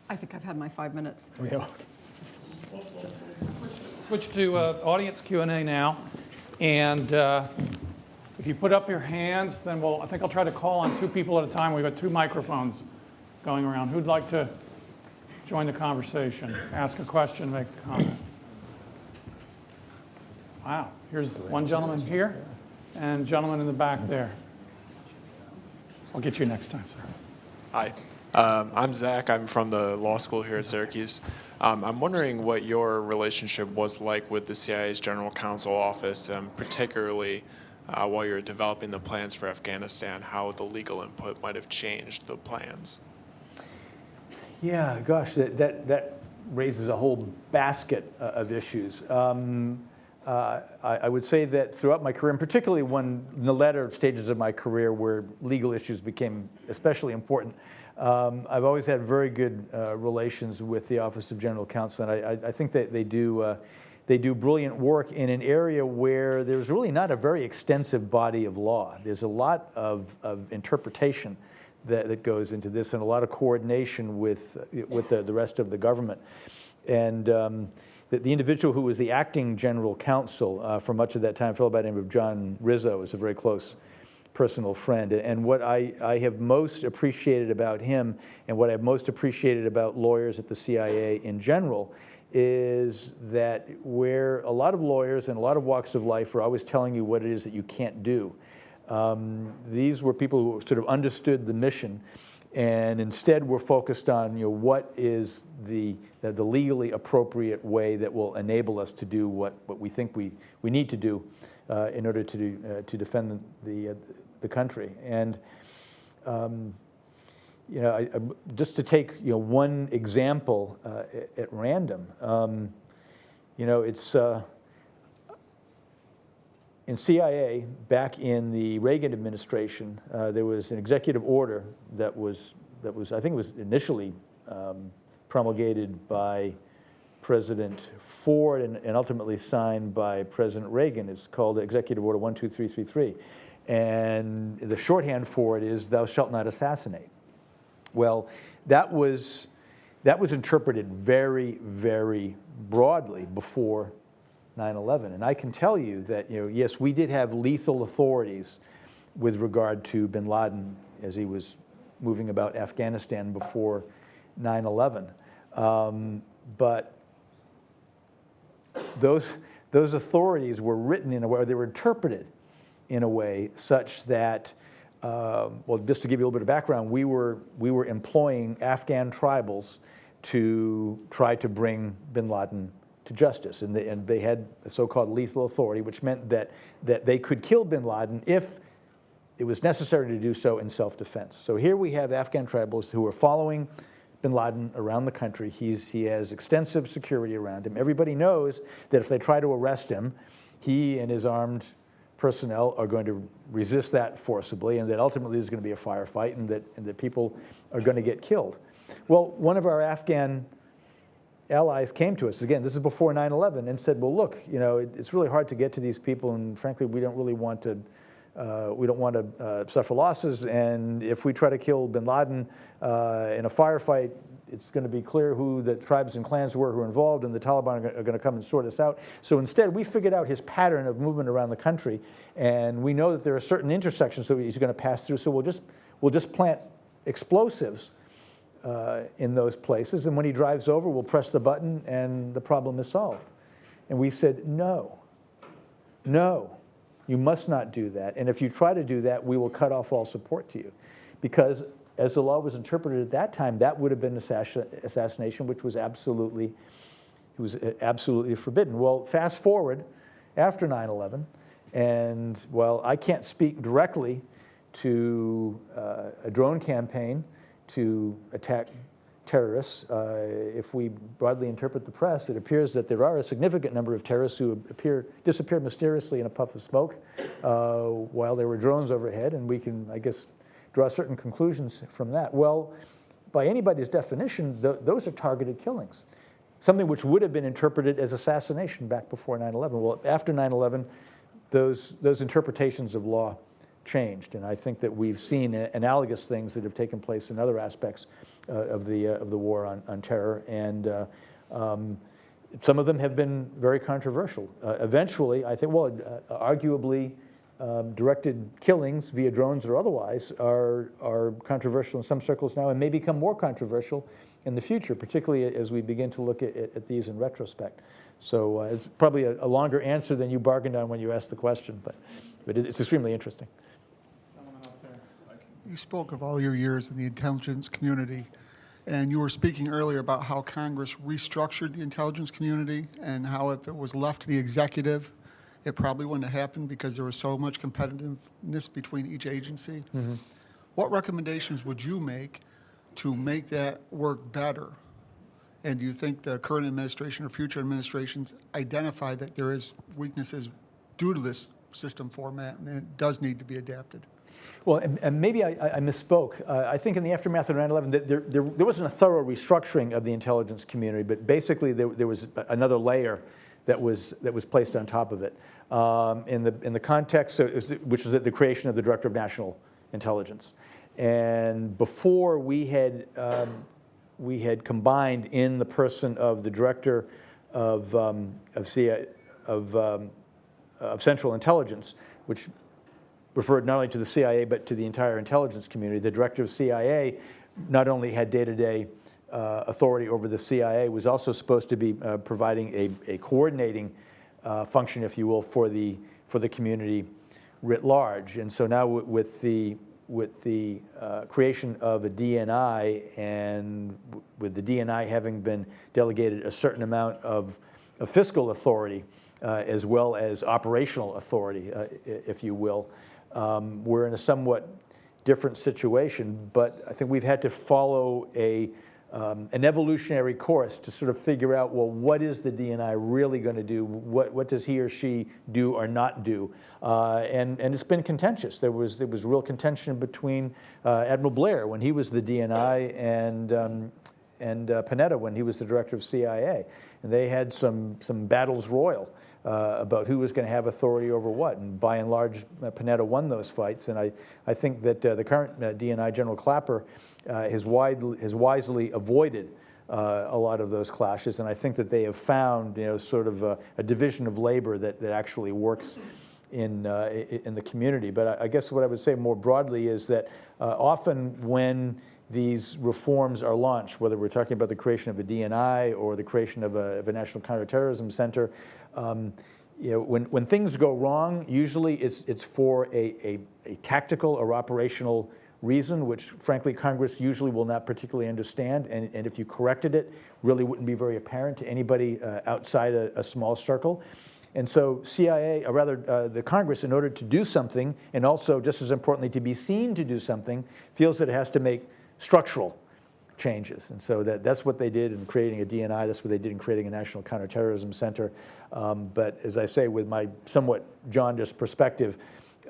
I think I've had my 5 minutes. Yeah. Switch to audience Q&A now. And if you put up your hands, then I think I'll try to call on 2 people at a time. We've got 2 microphones going around. Who'd like to join the conversation, ask a question, make a comment? Wow, here's one gentleman here and gentleman in the back there. I'll get you next time, sir. Hi, I'm Zach. I'm from the law school here at Syracuse. I'm wondering what your relationship was like with the CIA's General Counsel Office, particularly while you're developing the plans for Afghanistan, how the legal input might have changed the plans. Yeah, gosh, that raises a whole basket of issues. I would say that throughout my career, and particularly in the latter stages of my career where legal issues became especially important, I've always had very good relations with the Office of General Counsel, and I think that they do brilliant work in an area where there's really not a very extensive body of law. There's a lot of interpretation that goes into this, and a lot of coordination with the rest of the government. And the individual who was the acting general counsel for much of that time, a fellow by the name of John Rizzo, is a very close personal friend. And what I have most appreciated about him, and what I've most appreciated about lawyers at the CIA in general, is that where a lot of lawyers and a lot of walks of life are always telling you what it is that you can't do, these were people who sort of understood the mission and instead were focused on what is the legally appropriate way that will enable us to do what we think we need to do in order to defend the country. And just to take one example at random, it's in CIA, back in the Reagan administration, there was an executive order that was I think it was initially promulgated by President Ford and ultimately signed by President Reagan. It's called Executive Order 12333. And the shorthand for it is, "Thou shalt not assassinate." Well, that was interpreted very, very broadly before 9/11. And I can tell you that, yes, we did have lethal authorities with regard to bin Laden as he was moving about Afghanistan before 9/11. But those authorities were written in a way, or they were interpreted in a way such that, well, just to give you a little bit of background, we were employing Afghan tribals to try to bring bin Laden to justice, and they had a so-called lethal authority, which meant that they could kill bin Laden if it was necessary to do so in self-defense. So here we have Afghan tribals who are following bin Laden around the country. He has extensive security around him. Everybody knows that if they try to arrest him, he and his armed personnel are going to resist that forcibly, and that ultimately there's going to be a firefight, and that people are going to get killed. Well, one of our Afghan allies came to us, again, this is before 9/11, and said, well, look, it's really hard to get to these people, and frankly, we don't really want to, suffer losses, and if we try to kill bin Laden in a firefight, it's going to be clear who the tribes and clans were who were involved, and the Taliban are going to come and sort us out. So instead, we figured out his pattern of movement around the country, and we know that there are certain intersections that he's going to pass through, so we'll just plant explosives in those places, and when he drives over, we'll press the button and the problem is solved. And we said, no, you must not do that. And if you try to do that, we will cut off all support to you. Because as the law was interpreted at that time, that would have been assassination, which was absolutely forbidden. Well, fast forward after 9/11, and while I can't speak directly to a drone campaign to attack terrorists, if we broadly interpret the press, it appears that there are a significant number of terrorists who disappeared mysteriously in a puff of smoke while there were drones overhead, and we can, I guess, draw certain conclusions from that. Well, by anybody's definition, those are targeted killings, something which would have been interpreted as assassination back before 9/11. Well, after 9/11, those interpretations of law changed, and I think that we've seen analogous things that have taken place in other aspects of the war on terror, and some of them have been very controversial. Eventually, I think, well, arguably, directed killings via drones or otherwise are controversial in some circles now and may become more controversial in the future, particularly as we begin to look at these in retrospect. So it's probably a longer answer than you bargained on when you asked the question, but it's extremely interesting. You spoke of all your years in the intelligence community, and you were speaking earlier about how Congress restructured the intelligence community and how if it was left to the executive, it probably wouldn't have happened because there was so much competitiveness between each agency. Mm-hmm. What recommendations would you make to make that work better? And do you think the current administration or future administrations identify that there is weaknesses due to this system format and it does need to be adapted? Well, and maybe I misspoke. I think in the aftermath of 9/11, there wasn't a thorough restructuring of the intelligence community, but basically there was another layer that was placed on top of it. In the context, which is the creation of the Director of National Intelligence. And before we had combined in the person of the Director of Central Intelligence, which referred not only to the CIA but to the entire intelligence community. The Director of CIA not only had day-to-day authority over the CIA, was also supposed to be providing a coordinating function, if you will, for the community writ large. And so now with the creation of a DNI, and with the DNI having been delegated a certain amount of fiscal authority as well as operational authority, if you will, we're in a somewhat different situation, but I think we've had to follow an evolutionary course to sort of figure out, well, what is the DNI really going to do? What does he or she do or not do? And it's been contentious. There was real contention between Admiral Blair when he was the DNI and Panetta when he was the Director of CIA, and they had some battles royal about who was going to have authority over what, and by and large, Panetta won those fights. And I think that the current DNI, General Clapper, has wisely avoided a lot of those clashes, and I think that they have found, sort of a division of labor that actually works in the community. But I guess what I would say more broadly is that often when these reforms are launched, whether we're talking about the creation of a DNI or the creation of a National Counterterrorism Center, when things go wrong, usually it's for a tactical or operational reason, which frankly Congress usually will not particularly understand, and if you corrected it, really wouldn't be very apparent to anybody outside a small circle. And so CIA, or rather the Congress, in order to do something, and also just as importantly to be seen to do something, feels that it has to make structural changes. And so that's what they did in creating a DNI, that's what they did in creating a National Counterterrorism Center. But as I say, with my somewhat jaundiced perspective,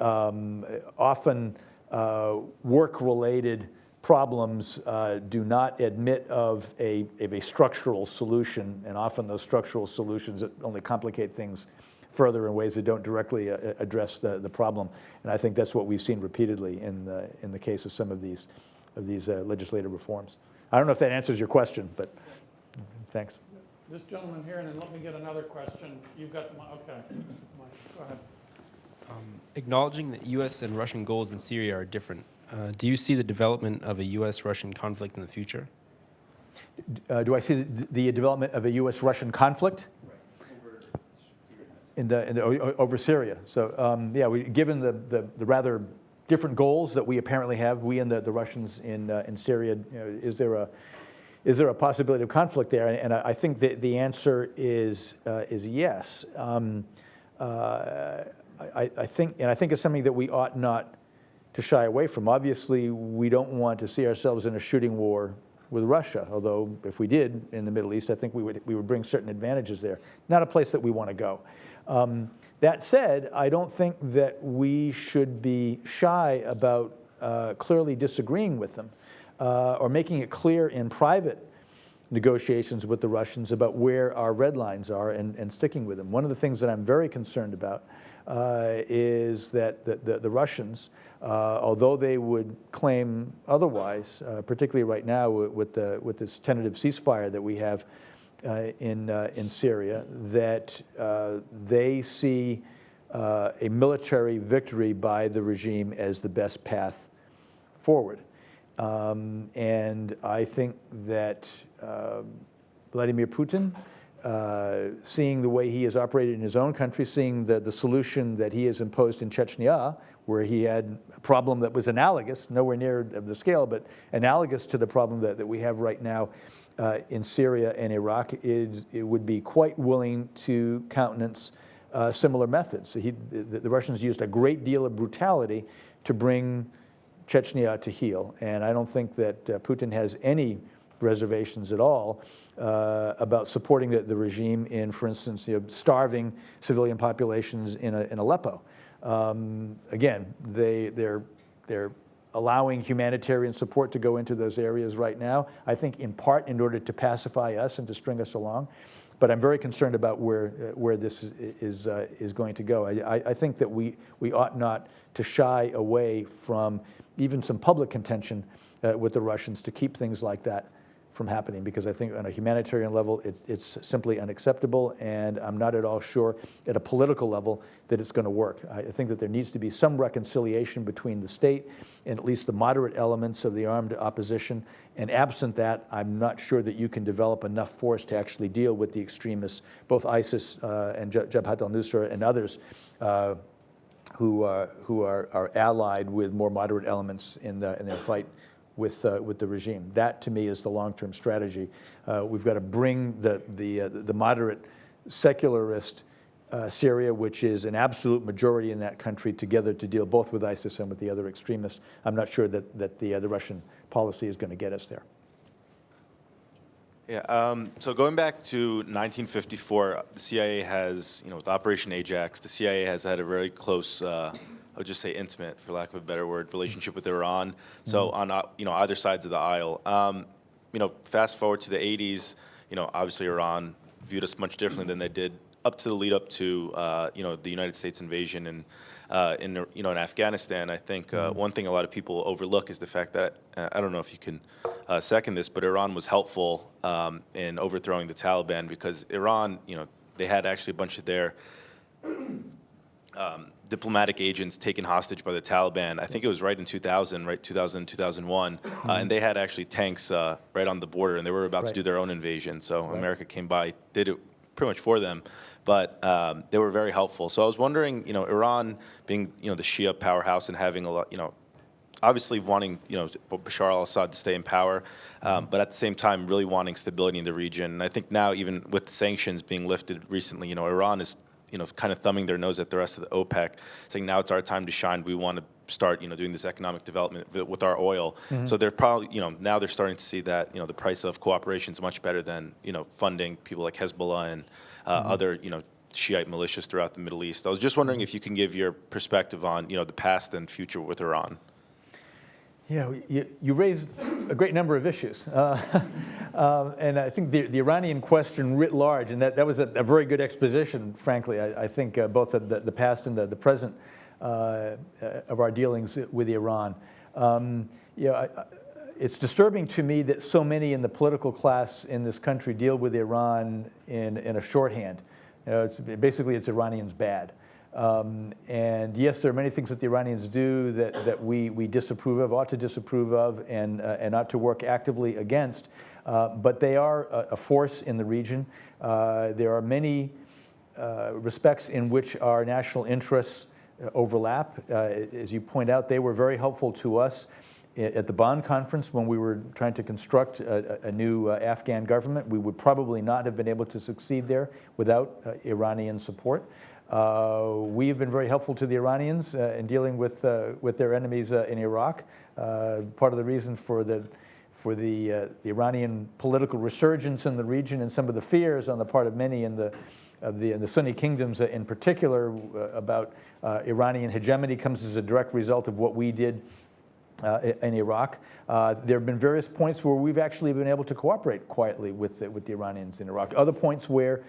often work-related problems do not admit of a structural solution, and often those structural solutions only complicate things further in ways that don't directly address the problem. And I think that's what we've seen repeatedly in the case of some of these legislative reforms. I don't know if that answers your question, but thanks. This gentleman here, and then let me get another question. You've got the mic. Okay. Go ahead. Acknowledging that U.S. and Russian goals in Syria are different, do you see the development of a U.S.-Russian conflict in the future? Do I see the development of a U.S.-Russian conflict? Over Syria. So yeah, given the rather different goals that we apparently have, we and the Russians in Syria, is there a possibility of conflict there? And I think that the answer is yes. I think it's something that we ought not to shy away from. Obviously, we don't want to see ourselves in a shooting war with Russia, although if we did in the Middle East, I think we would bring certain advantages there. Not a place that we want to go. That said, I don't think that we should be shy about clearly disagreeing with them or making it clear in private negotiations with the Russians about where our red lines are and sticking with them. One of the things that I'm very concerned about is that the Russians, although they would claim otherwise, particularly right now with this tentative ceasefire that we have in Syria, that they see a military victory by the regime as the best path forward. And I think that Vladimir Putin, seeing the way he has operated in his own country, seeing the solution that he has imposed in Chechnya, where he had a problem that was analogous, nowhere near the scale, but analogous to the problem that we have right now in Syria and Iraq, it would be quite willing to countenance similar methods. The Russians used a great deal of brutality to bring Chechnya to heel, and I don't think that Putin has any reservations at all about supporting the regime in, for instance, starving civilian populations in Aleppo. Again, they're allowing humanitarian support to go into those areas right now, I think in part in order to pacify us and to string us along. But I'm very concerned about where this is going to go. I think that we ought not to shy away from even some public contention with the Russians to keep things like that from happening, because I think on a humanitarian level it's simply unacceptable, and I'm not at all sure at a political level that it's going to work. I think that there needs to be some reconciliation between the state and at least the moderate elements of the armed opposition, and absent that, I'm not sure that you can develop enough force to actually deal with the extremists, both ISIS and Jabhat al-Nusra and others who are allied with more moderate elements in their fight with the regime. That, to me, is the long-term strategy. We've got to bring the moderate secularist Syria, which is an absolute majority in that country, together to deal both with ISIS and with the other extremists. I'm not sure that the Russian policy is going to get us there. Yeah, so going back to 1954, the CIA has, with Operation Ajax, the CIA has had a very close, I would just say intimate, for lack of a better word, relationship with Iran. So on, either sides of the aisle. Fast forward to the 80s, obviously Iran viewed us much differently than they did up to the lead up to, the United States invasion in Afghanistan. I think one thing a lot of people overlook is the fact that, I don't know if you can second this, but Iran was helpful in overthrowing the Taliban, because Iran, they had actually a bunch of their diplomatic agents taken hostage by the Taliban. I think it was right in 2000, 2001, and they had actually tanks right on the border, and they were about to do their own invasion. So America came by, did it pretty much for them, but they were very helpful. So I was wondering, Iran being, the Shia powerhouse and having a lot, obviously wanting, Bashar al-Assad to stay in power, but at the same time really wanting stability in the region. And I think now, even with the sanctions being lifted recently, Iran is, kind of thumbing their nose at the rest of the OPEC, saying now it's our time to shine. We want to start, doing this economic development with our oil. So they're probably, now they're starting to see that, the price of cooperation is much better than, funding people like Hezbollah and other, Shiite militias throughout the Middle East. I was just wondering if you can give your perspective on, the past and future with Iran. Yeah, you raised a great number of issues. And I think the Iranian question writ large, and that was a very good exposition, frankly. I think both the past and the present of our dealings with Iran. It's disturbing to me that so many in the political class in this country deal with Iran in a shorthand. Basically, it's Iranians bad. And yes, there are many things that the Iranians do that we disapprove of, ought to disapprove of, and ought to work actively against. but they are a force in the region. There are many respects in which our national interests overlap. As you point out, they were very helpful to us at the Bonn conference when we were trying to construct a new Afghan government. We would probably not have been able to succeed there without Iranian support. We have been very helpful to the Iranians in dealing with their enemies in Iraq. Part of the reason for the Iranian political resurgence in the region and some of the fears on the part of many in the Sunni kingdoms in particular about Iranian hegemony comes as a direct result of what we did in Iraq. There have been various points where we've actually been able to cooperate quietly with the Iranians in Iraq. Other points where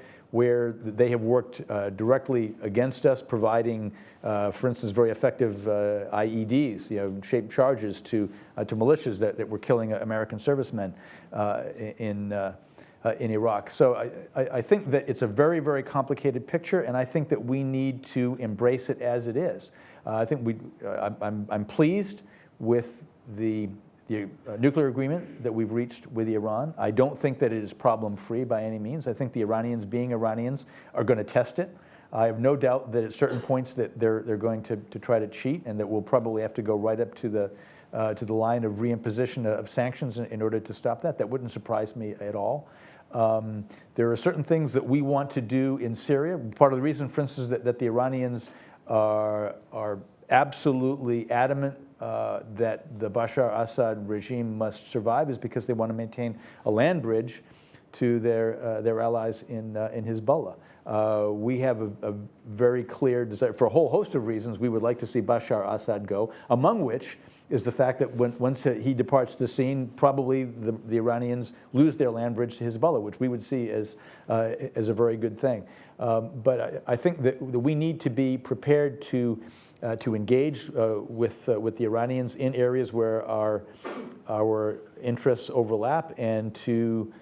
they have worked directly against us, providing, for instance, very effective IEDs, shaped charges to militias that were killing American servicemen in Iraq. So I think that it's a very, very complicated picture, and I think that we need to embrace it as it is. I think I'm pleased with the nuclear agreement that we've reached with Iran. I don't think that it is problem-free by any means. I think the Iranians, being Iranians, are going to test it. I have no doubt that at certain points that they're going to try to cheat, and that we'll probably have to go right up to the line of reimposition of sanctions in order to stop that. That wouldn't surprise me at all. There are certain things that we want to do in Syria. Part of the reason, for instance, that the Iranians are absolutely adamant that the Bashar al-Assad regime must survive is because they want to maintain a land bridge to their allies in Hezbollah. We have a very clear desire, for a whole host of reasons, we would like to see Bashar al-Assad go, among which is the fact that once he departs the scene, probably the Iranians lose their land bridge to Hezbollah, which we would see as a very good thing. But I think that we need to be prepared to engage with the Iranians in areas where our interests overlap, and to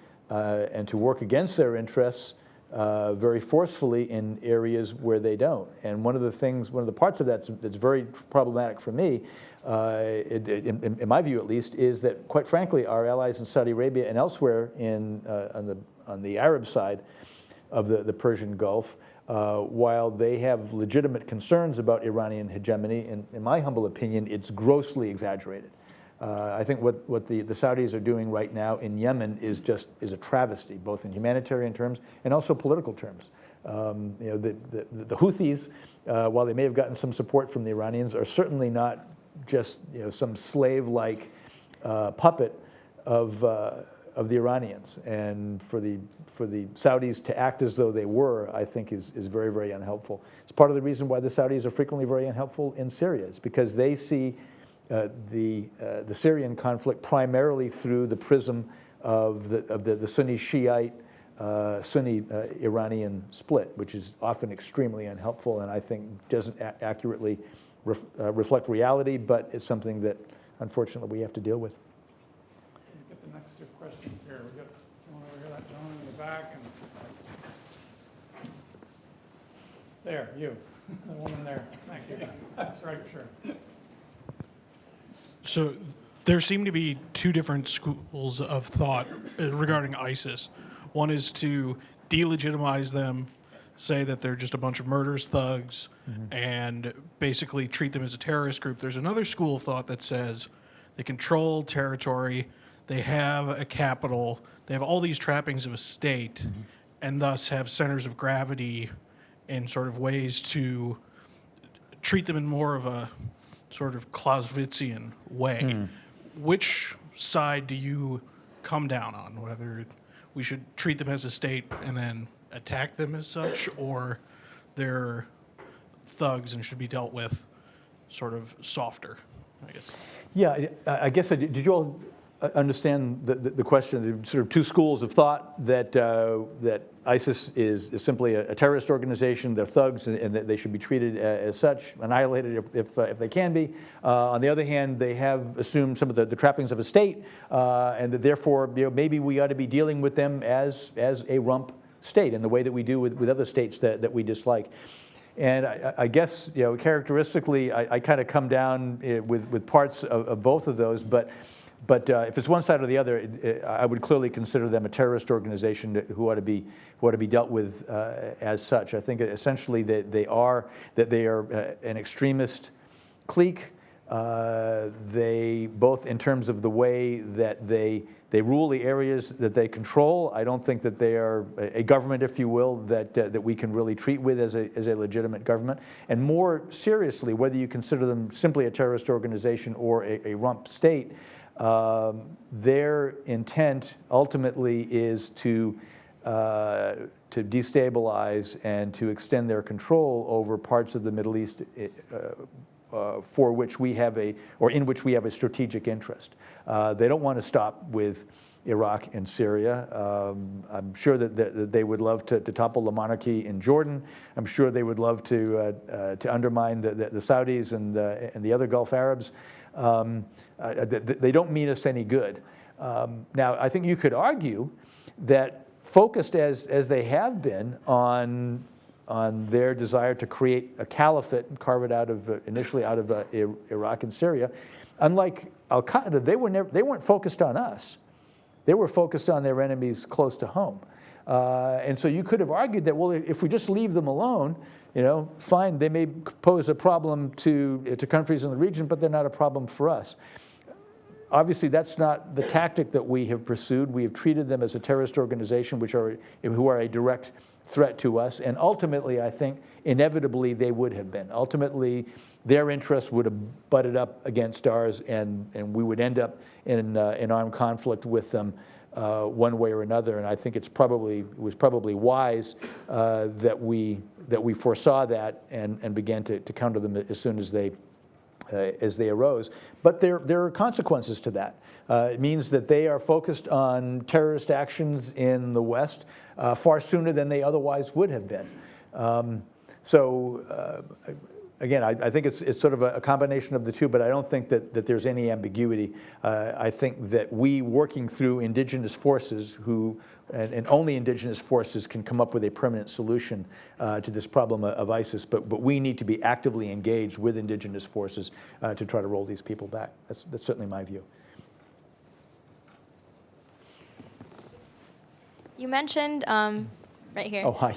work against their interests very forcefully in areas where they don't. And one of the parts of that that's very problematic for me, in my view at least, is that, quite frankly, our allies in Saudi Arabia and elsewhere on the Arab side of the Persian Gulf, while they have legitimate concerns about Iranian hegemony, in my humble opinion, it's grossly exaggerated. I think what the Saudis are doing right now in Yemen is a travesty, both in humanitarian terms and also political terms. The Houthis, while they may have gotten some support from the Iranians, are certainly not just some slave-like puppet of the Iranians. And for the Saudis to act as though they were, I think is very, very unhelpful. It's part of the reason why the Saudis are frequently very unhelpful in Syria. It's because they see the Syrian conflict primarily through the prism of the Sunni Shiite, Sunni Iranian split, which is often extremely unhelpful, and I think doesn't accurately reflect reality, but it's something that unfortunately we have to deal with. Get the next two questions here. We got someone over here, that gentleman in the back, and there, you, the woman there. Thank you. That's right, sure. So there seem to be two different schools of thought regarding ISIS. One is to delegitimize them, say that they're just a bunch of murderous thugs, and basically treat them as a terrorist group. There's another school of thought that says they control territory, they have a capital, they have all these trappings of a state, and thus have centers of gravity in sort of ways to treat them in more of a sort of Clausewitzian way. Which side do you come down on, whether we should treat them as a state and then attack them as such, or they're thugs and should be dealt with sort of softer, I guess? Yeah, I guess, did you all understand the question? The sort of two schools of thought that ISIS is simply a terrorist organization, they're thugs, and that they should be treated as such, annihilated if they can be. On the other hand, they have assumed some of the trappings of a state, and that therefore maybe we ought to be dealing with them as a rump state in the way that we do with other states that we dislike. And I guess characteristically, I kind of come down with parts of both of those, but But if it's one side or the other, I would clearly consider them a terrorist organization who ought to be dealt with as such. I think essentially that they are an extremist clique. They both, in terms of the way that they rule the areas that they control, I don't think that they are a government, if you will, that we can really treat with as a legitimate government. And more seriously, whether you consider them simply a terrorist organization or a rump state, their intent ultimately is to destabilize and to extend their control over parts of the Middle East for which we have in which we have a strategic interest. They don't want to stop with Iraq and Syria. I'm sure that they would love to topple the monarchy in Jordan. I'm sure they would love to undermine the Saudis and the other Gulf Arabs. They don't mean us any good. Now, I think you could argue that focused as they have been on their desire to create a caliphate and carve it initially out of Iraq and Syria, unlike Al-Qaeda, they weren't focused on us. They were focused on their enemies close to home. And so you could have argued that, well, if we just leave them alone, fine, they may pose a problem to countries in the region, but they're not a problem for us. Obviously, that's not the tactic that we have pursued. We have treated them as a terrorist organization who are a direct threat to us, and ultimately, I think, inevitably, they would have been. Ultimately, their interests would have butted up against ours, and we would end up in armed conflict with them one way or another. And I think it was probably wise that we foresaw that and began to counter them as soon as they arose. But there are consequences to that. It means that they are focused on terrorist actions in the West far sooner than they otherwise would have been. Again, I think it's sort of a combination of the two, but I don't think that there's any ambiguity. I think that we, working through indigenous forces and only indigenous forces can come up with a permanent solution to this problem of ISIS, but we need to be actively engaged with indigenous forces to try to roll these people back. That's certainly my view. You mentioned, right here. Oh, hi.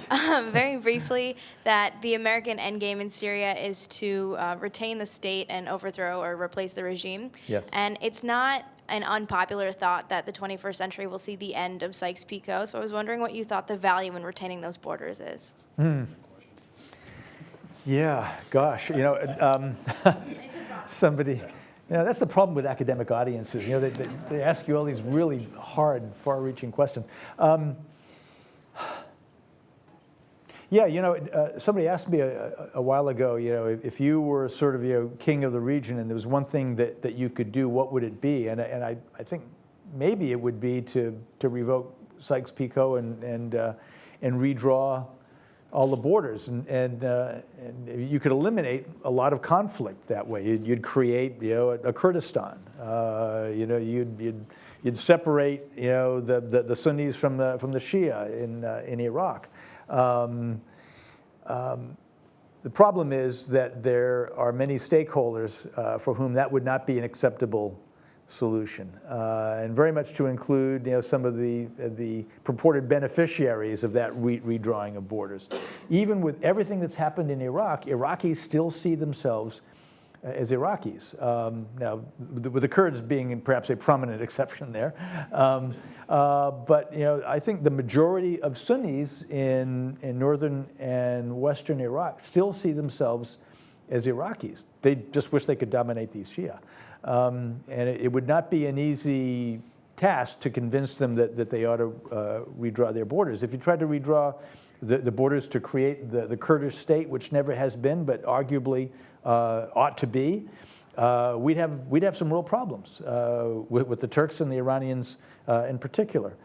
Very briefly, that the American endgame in Syria is to retain the state and overthrow or replace the regime. Yes. And it's not an unpopular thought that the 21st century will see the end of Sykes-Picot. So I was wondering what you thought the value in retaining those borders is. Yeah, gosh, somebody. That's the problem with academic audiences. They ask you all these really hard, far-reaching questions. Somebody asked me a while ago, if you were sort of king of the region and there was one thing that you could do, what would it be? And I think maybe it would be to revoke Sykes-Picot and redraw all the borders, and you could eliminate a lot of conflict that way. You'd create, a Kurdistan. You'd separate, the Sunnis from the Shia in Iraq. The problem is that there are many stakeholders for whom that would not be an acceptable solution, and very much to include some of the purported beneficiaries of that redrawing of borders. Even with everything that's happened in Iraq, Iraqis still see themselves as Iraqis. Now, with the Kurds being perhaps a prominent exception there. But I think the majority of Sunnis in northern and western Iraq still see themselves as Iraqis. They just wish they could dominate the Shia. And it would not be an easy task to convince them that they ought to redraw their borders. If you tried to redraw the borders to create the Kurdish state, which never has been, but arguably ought to be, we'd have some real problems with the Turks and the Iranians in particular.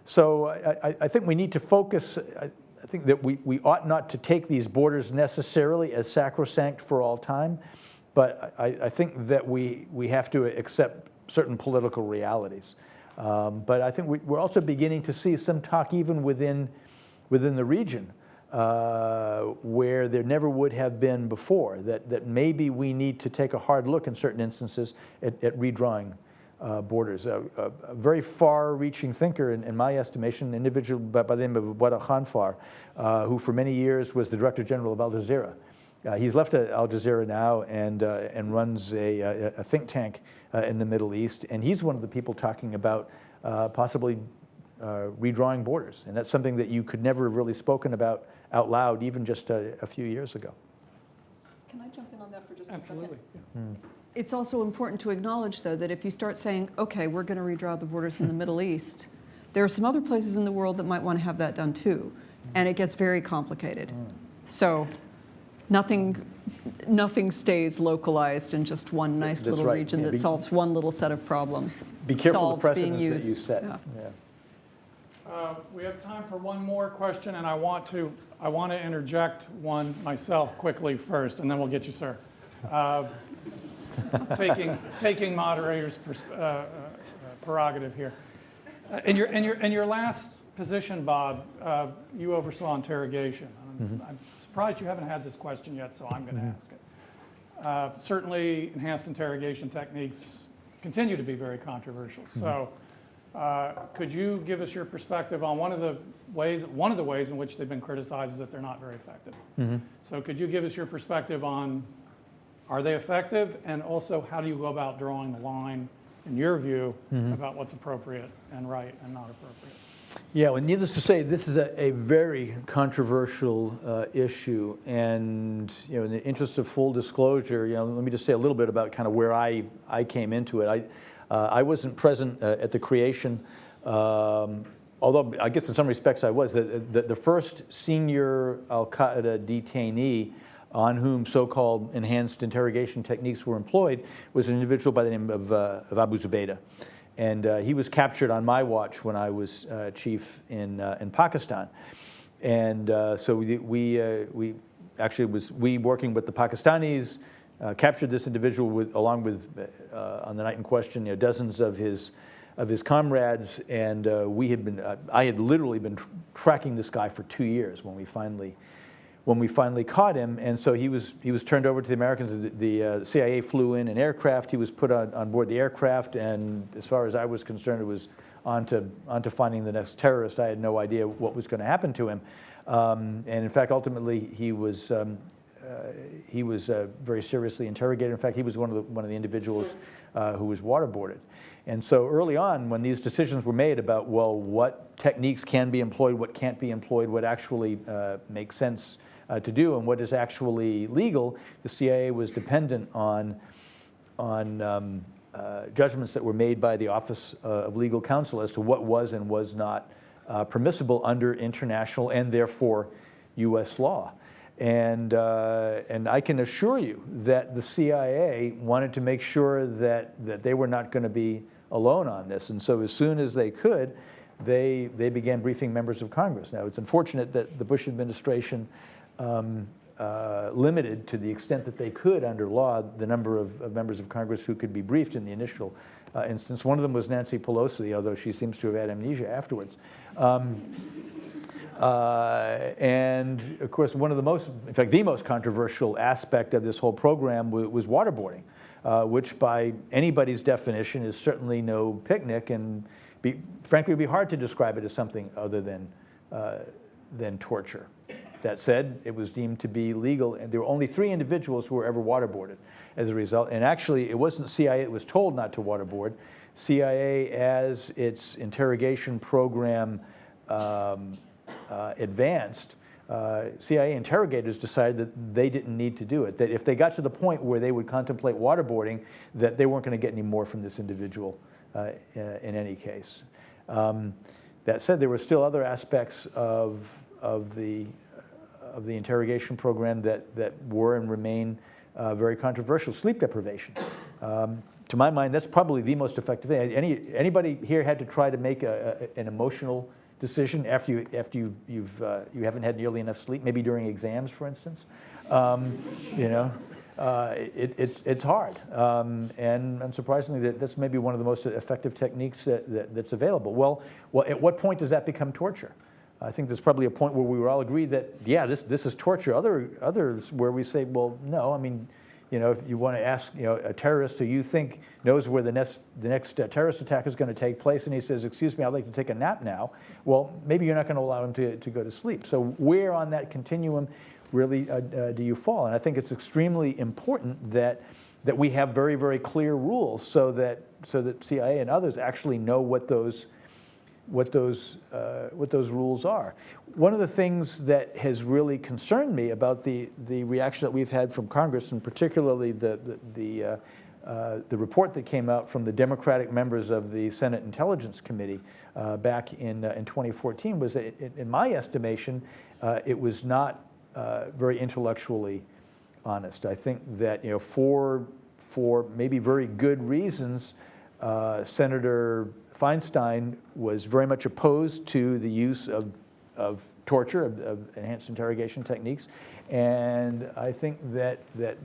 So I think we need to focus. I think that we ought not to take these borders necessarily as sacrosanct for all time, but I think that we have to accept certain political realities. But I think we're also beginning to see some talk even within the region where there never would have been before, that maybe we need to take a hard look in certain instances at redrawing borders. A very far-reaching thinker, in my estimation, an individual by the name of Wada Khanfar, who for many years was the Director General of Al Jazeera. He's left Al Jazeera now and runs a think tank in the Middle East, and he's one of the people talking about possibly redrawing borders, and that's something that you could never have really spoken about out loud even just a few years ago. Can I jump in on that for just Absolutely. a second? It's also important to acknowledge, though, that if you start saying, okay, we're going to redraw the borders in the Middle East, there are some other places in the world that might want to have that done too, and it gets very complicated. So nothing stays localized in just one nice That's little right. region Yeah, that solves one little set of problems. Be careful of the Solves being precedents that you used. set. Yeah. Yeah. We have time for one more question, and I want to interject one myself quickly first, and then we'll get you, sir. Taking moderator's prerogative here. In your last position, Bob, you oversaw interrogation. I'm surprised you haven't had this question yet, so I'm going to ask it. Certainly, enhanced interrogation techniques continue to be very controversial. So, could you give us your perspective on one of the ways in which they've been criticized is that they're not very effective. So, could you give us your perspective on, are they effective, and also how do you go about drawing the line, in your view, about what's appropriate and right and not appropriate? Yeah, well, needless to say, this is a very controversial issue, and in the interest of full disclosure, let me just say a little bit about kind of where I came into it. I wasn't present at the creation, although I guess in some respects I was. The first senior al-Qaeda detainee on whom so-called enhanced interrogation techniques were employed was an individual by the name of Abu Zubaydah. And he was captured on my watch when I was chief in Pakistan. And so we working with the Pakistanis, captured this individual along with, on the night in question, dozens of his comrades, and I had literally been tracking this guy for 2 years when we finally caught him, and so he was turned over to the Americans. The CIA flew in an aircraft. He was put on board the aircraft, and as far as I was concerned, it was on to finding the next terrorist. I had no idea what was going to happen to him, and in fact, ultimately, he was very seriously interrogated. In fact, he was one of the individuals who was waterboarded. And so early on, when these decisions were made about, well, what techniques can be employed, what can't be employed, what actually makes sense to do, and what is actually legal, the CIA was dependent on judgments that were made by the Office of Legal Counsel as to what was and was not permissible under international and therefore U.S. law. And I can assure you that the CIA wanted to make sure that they were not going to be alone on this. And so as soon as they could, they began briefing members of Congress. Now, it's unfortunate that the Bush administration limited to the extent that they could under law the number of members of Congress who could be briefed in the initial instance. One of them was Nancy Pelosi, although she seems to have had amnesia afterwards. And of course, the most controversial aspect of this whole program was waterboarding, which by anybody's definition is certainly no picnic, and frankly, it would be hard to describe it as something other than torture. That said, it was deemed to be legal, and there were only 3 individuals who were ever waterboarded as a result. And actually, it wasn't CIA that was told not to waterboard. CIA, as its interrogation program advanced, CIA interrogators decided that they didn't need to do it, that if they got to the point where they would contemplate waterboarding, that they weren't going to get any more from this individual in any case. That said, there were still other aspects of the interrogation program that were and remain very controversial. Sleep deprivation. To my mind, that's probably the most effective thing. Anybody here had to try to make an emotional decision after you haven't had nearly enough sleep, maybe during exams, for instance? It's hard, and surprisingly, that's maybe one of the most effective techniques that's available. Well, at what point does that become torture? I think there's probably a point where we were all agreed that, yeah, this is torture. Others where we say, well, no, I mean, You know, if you want to ask, you know, a terrorist who you think knows where the next terrorist attack is going to take place, and he says, "Excuse me, I'd like to take a nap now." Well, maybe you're not going to allow him to go to sleep. So where on that continuum really do you fall? And I think it's extremely important that we have very, very clear rules so that CIA and others actually know what those rules are. One of the things that has really concerned me about the reaction that we've had from Congress, and particularly the report that came out from the Democratic members of the Senate Intelligence Committee back in 2014, was that, in my estimation, it was not very intellectually honest. I think that, you know, for maybe very good reasons, Senator Feinstein was very much opposed to the use of torture, of enhanced interrogation techniques, and I think that the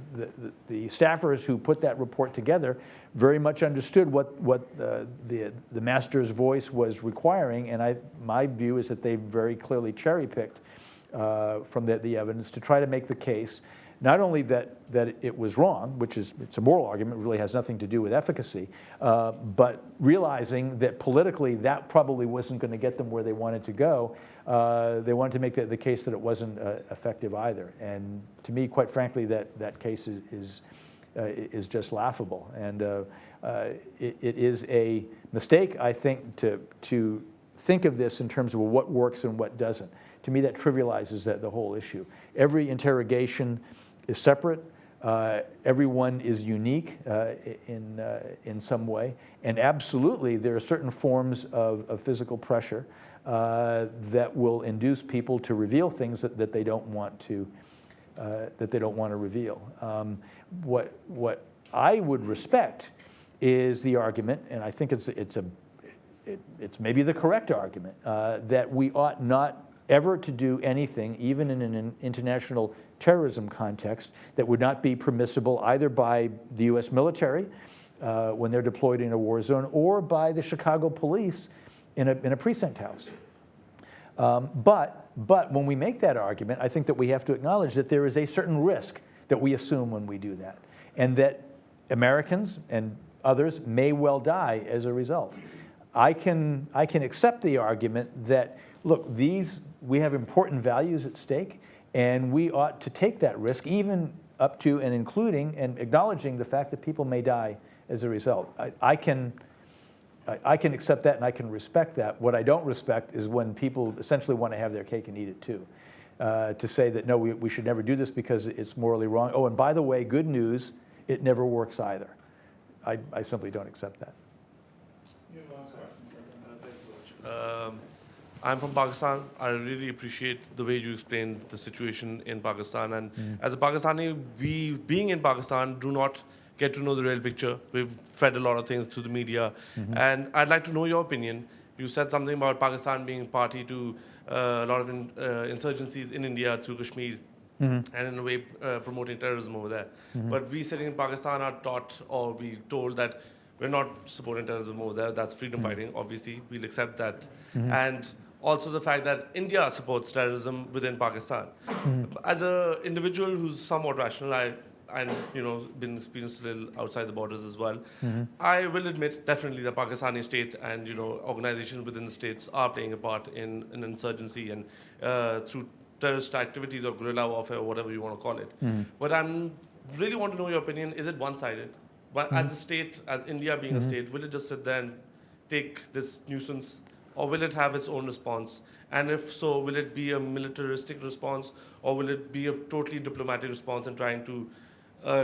staffers who put that report together very much understood what the master's voice was requiring, and my view is that they very clearly cherry-picked from the evidence to try to make the case, not only that it was wrong, which it's a moral argument, really has nothing to do with efficacy, but realizing that politically that probably wasn't going to get them where they wanted to go. They wanted to make the case that it wasn't effective either. And to me, quite frankly, that case is just laughable. And it is a mistake, I think, to think of this in terms of what works and what doesn't. To me, that trivializes the whole issue. Every interrogation is separate. Everyone is unique in some way. And absolutely, there are certain forms of physical pressure that will induce people to reveal things that they don't want to reveal. What I would respect is the argument, and I think it's maybe the correct argument, that we ought not ever to do anything, even in an international terrorism context, that would not be permissible either by the U.S. military when they're deployed in a war zone, or by the Chicago police in a precinct house. But when we make that argument, I think that we have to acknowledge that there is a certain risk that we assume when we do that, and that Americans and others may well die as a result. I can accept the argument that, look, we have important values at stake, and we ought to take that risk, even up to and including and acknowledging the fact that people may die as a result. I can accept that and I can respect that. What I don't respect is when people essentially want to have their cake and eat it too. To say that, no, we should never do this because it's morally wrong. Oh, and by the way, good news, it never works either. I simply don't accept that. I'm from Pakistan. I really appreciate the way you explained the situation in Pakistan. And as a Pakistani, we, being in Pakistan, do not get to know the real picture. We've fed a lot of things to the media. And I'd like to know your opinion. You said something about Pakistan being party to a lot of insurgencies in India through Kashmir, and in a way promoting terrorism over there. But we sitting in Pakistan are taught or we told that we're not supporting terrorism over there. That's freedom fighting, obviously. We'll accept that. And also the fact that India supports terrorism within Pakistan. As an individual who's somewhat rational, and been experienced a little outside the borders as well, I will admit definitely the Pakistani state and organizations within the states are playing a part in an insurgency and through terrorist activities or guerrilla warfare or whatever you want to call it. But I really want to know your opinion. Is it one-sided? But as a state, as India being a state, will it just sit there and take this nuisance, or will it have its own response? And if so, will it be a militaristic response, or will it be a totally diplomatic response in trying to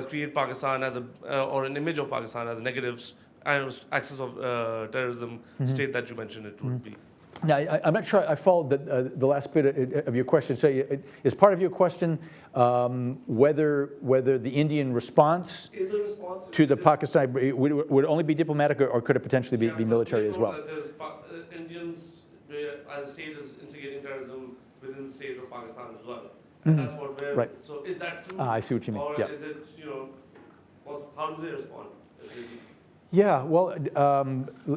create Pakistan as or an image of Pakistan as negatives and axis of terrorism state that you mentioned it would be? Now, I'm not sure I followed the last bit of your question. So is part of your question whether the Indian response to the Pakistan would only be diplomatic, or could it potentially be military as well? Indians, as a state, is instigating terrorism within the state of Pakistan as well. And that's what we're... Right. So is that true? I see what you mean. Or Yeah. is it, how do they respond? Yeah, well,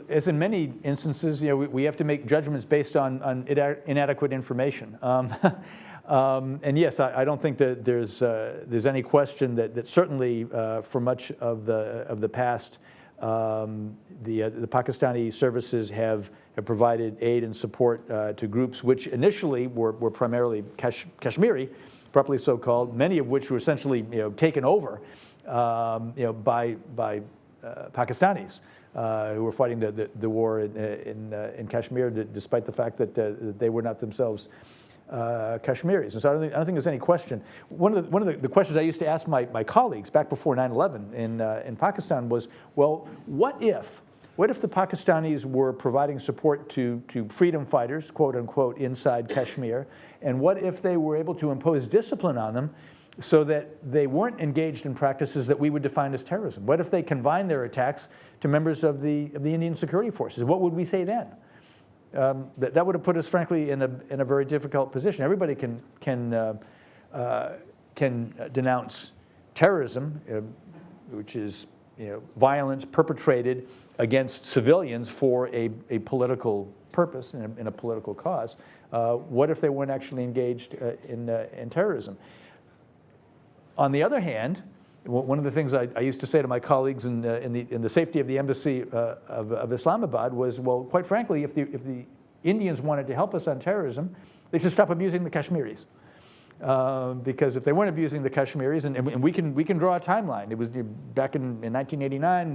as in many instances, we have to make judgments based on inadequate information. And yes, I don't think that there's any question that certainly for much of the past, the Pakistani services have provided aid and support to groups which initially were primarily Kashmiri, properly so called, many of which were essentially taken over by Pakistanis who were fighting the war in Kashmir, despite the fact that they were not themselves Kashmiris. And so I don't think there's any question. One of the questions I used to ask my colleagues back before 9/11 in Pakistan was, well, what if the Pakistanis were providing support to freedom fighters, quote unquote, inside Kashmir, and what if they were able to impose discipline on them so that they weren't engaged in practices that we would define as terrorism? What if they confined their attacks to members of the Indian security forces? What would we say then? That would have put us, frankly, in a very difficult position. Everybody can denounce terrorism, which is violence perpetrated against civilians for a political purpose and in a political cause. What if they weren't actually engaged in terrorism? On the other hand, one of the things I used to say to my colleagues in the safety of the embassy of Islamabad was, well, quite frankly, if the Indians wanted to help us on terrorism, they should stop abusing the Kashmiris. Because if they weren't abusing the Kashmiris, and we can draw a timeline. It was back in 1989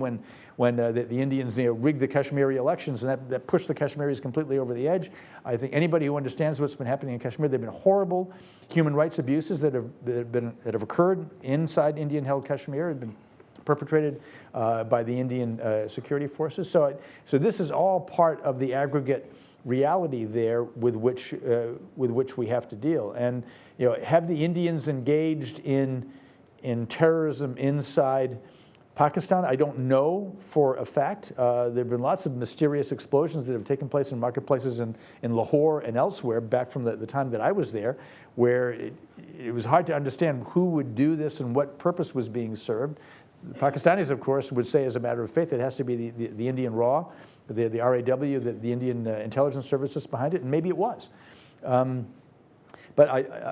when the Indians rigged the Kashmiri elections, and that pushed the Kashmiris completely over the edge. I think anybody who understands what's been happening in Kashmir, there have been horrible human rights abuses that have occurred inside Indian-held Kashmir, have been perpetrated by the Indian security forces. So this is all part of the aggregate reality there with which we have to deal. And have the Indians engaged in terrorism inside Pakistan? I don't know for a fact. There have been lots of mysterious explosions that have taken place in marketplaces in Lahore and elsewhere back from the time that I was there, where it was hard to understand who would do this and what purpose was being served. The Pakistanis, of course, would say as a matter of faith it has to be the Indian RAW, the RAW, the Indian intelligence services behind it, and maybe it was. But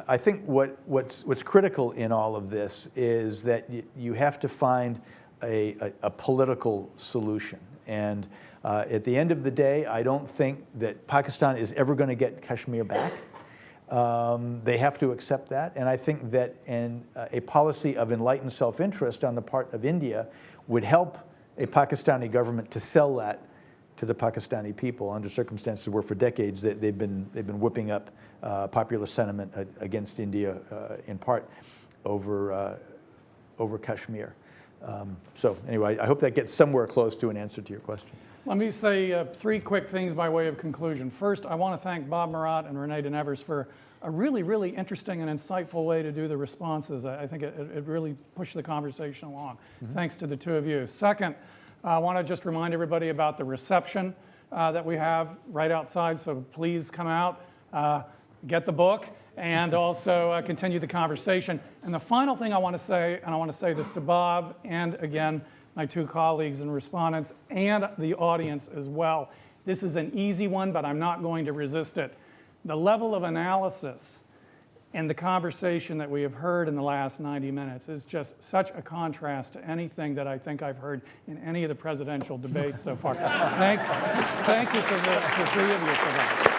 I think what's critical in all of this is that you have to find a political solution. And at the end of the day, I don't think that Pakistan is ever going to get Kashmir back. They have to accept that. And I think that a policy of enlightened self-interest on the part of India would help a Pakistani government to sell that to the Pakistani people under circumstances where for decades they've been whipping up popular sentiment against India in part over Kashmir. So anyway, I hope that gets somewhere close to an answer to your question. Let me say three quick things by way of conclusion. First, I want to thank Bob Murat and Renee DeNevers for a really, really interesting and insightful way to do the responses. I think it really pushed the conversation along. Thanks to the two of you. Second, I want to just remind everybody about the reception that we have right outside, so please come out, get the book, and also continue the conversation. And the final thing I want to say, and I want to say this to Bob and again, my two colleagues and respondents and the audience as well. This is an easy one, but I'm not going to resist it. The level of analysis and the conversation that we have heard in the last 90 minutes is just such a contrast to anything that I think I've heard in any of the presidential debates so far. Thanks. Thank you for the three of you for that.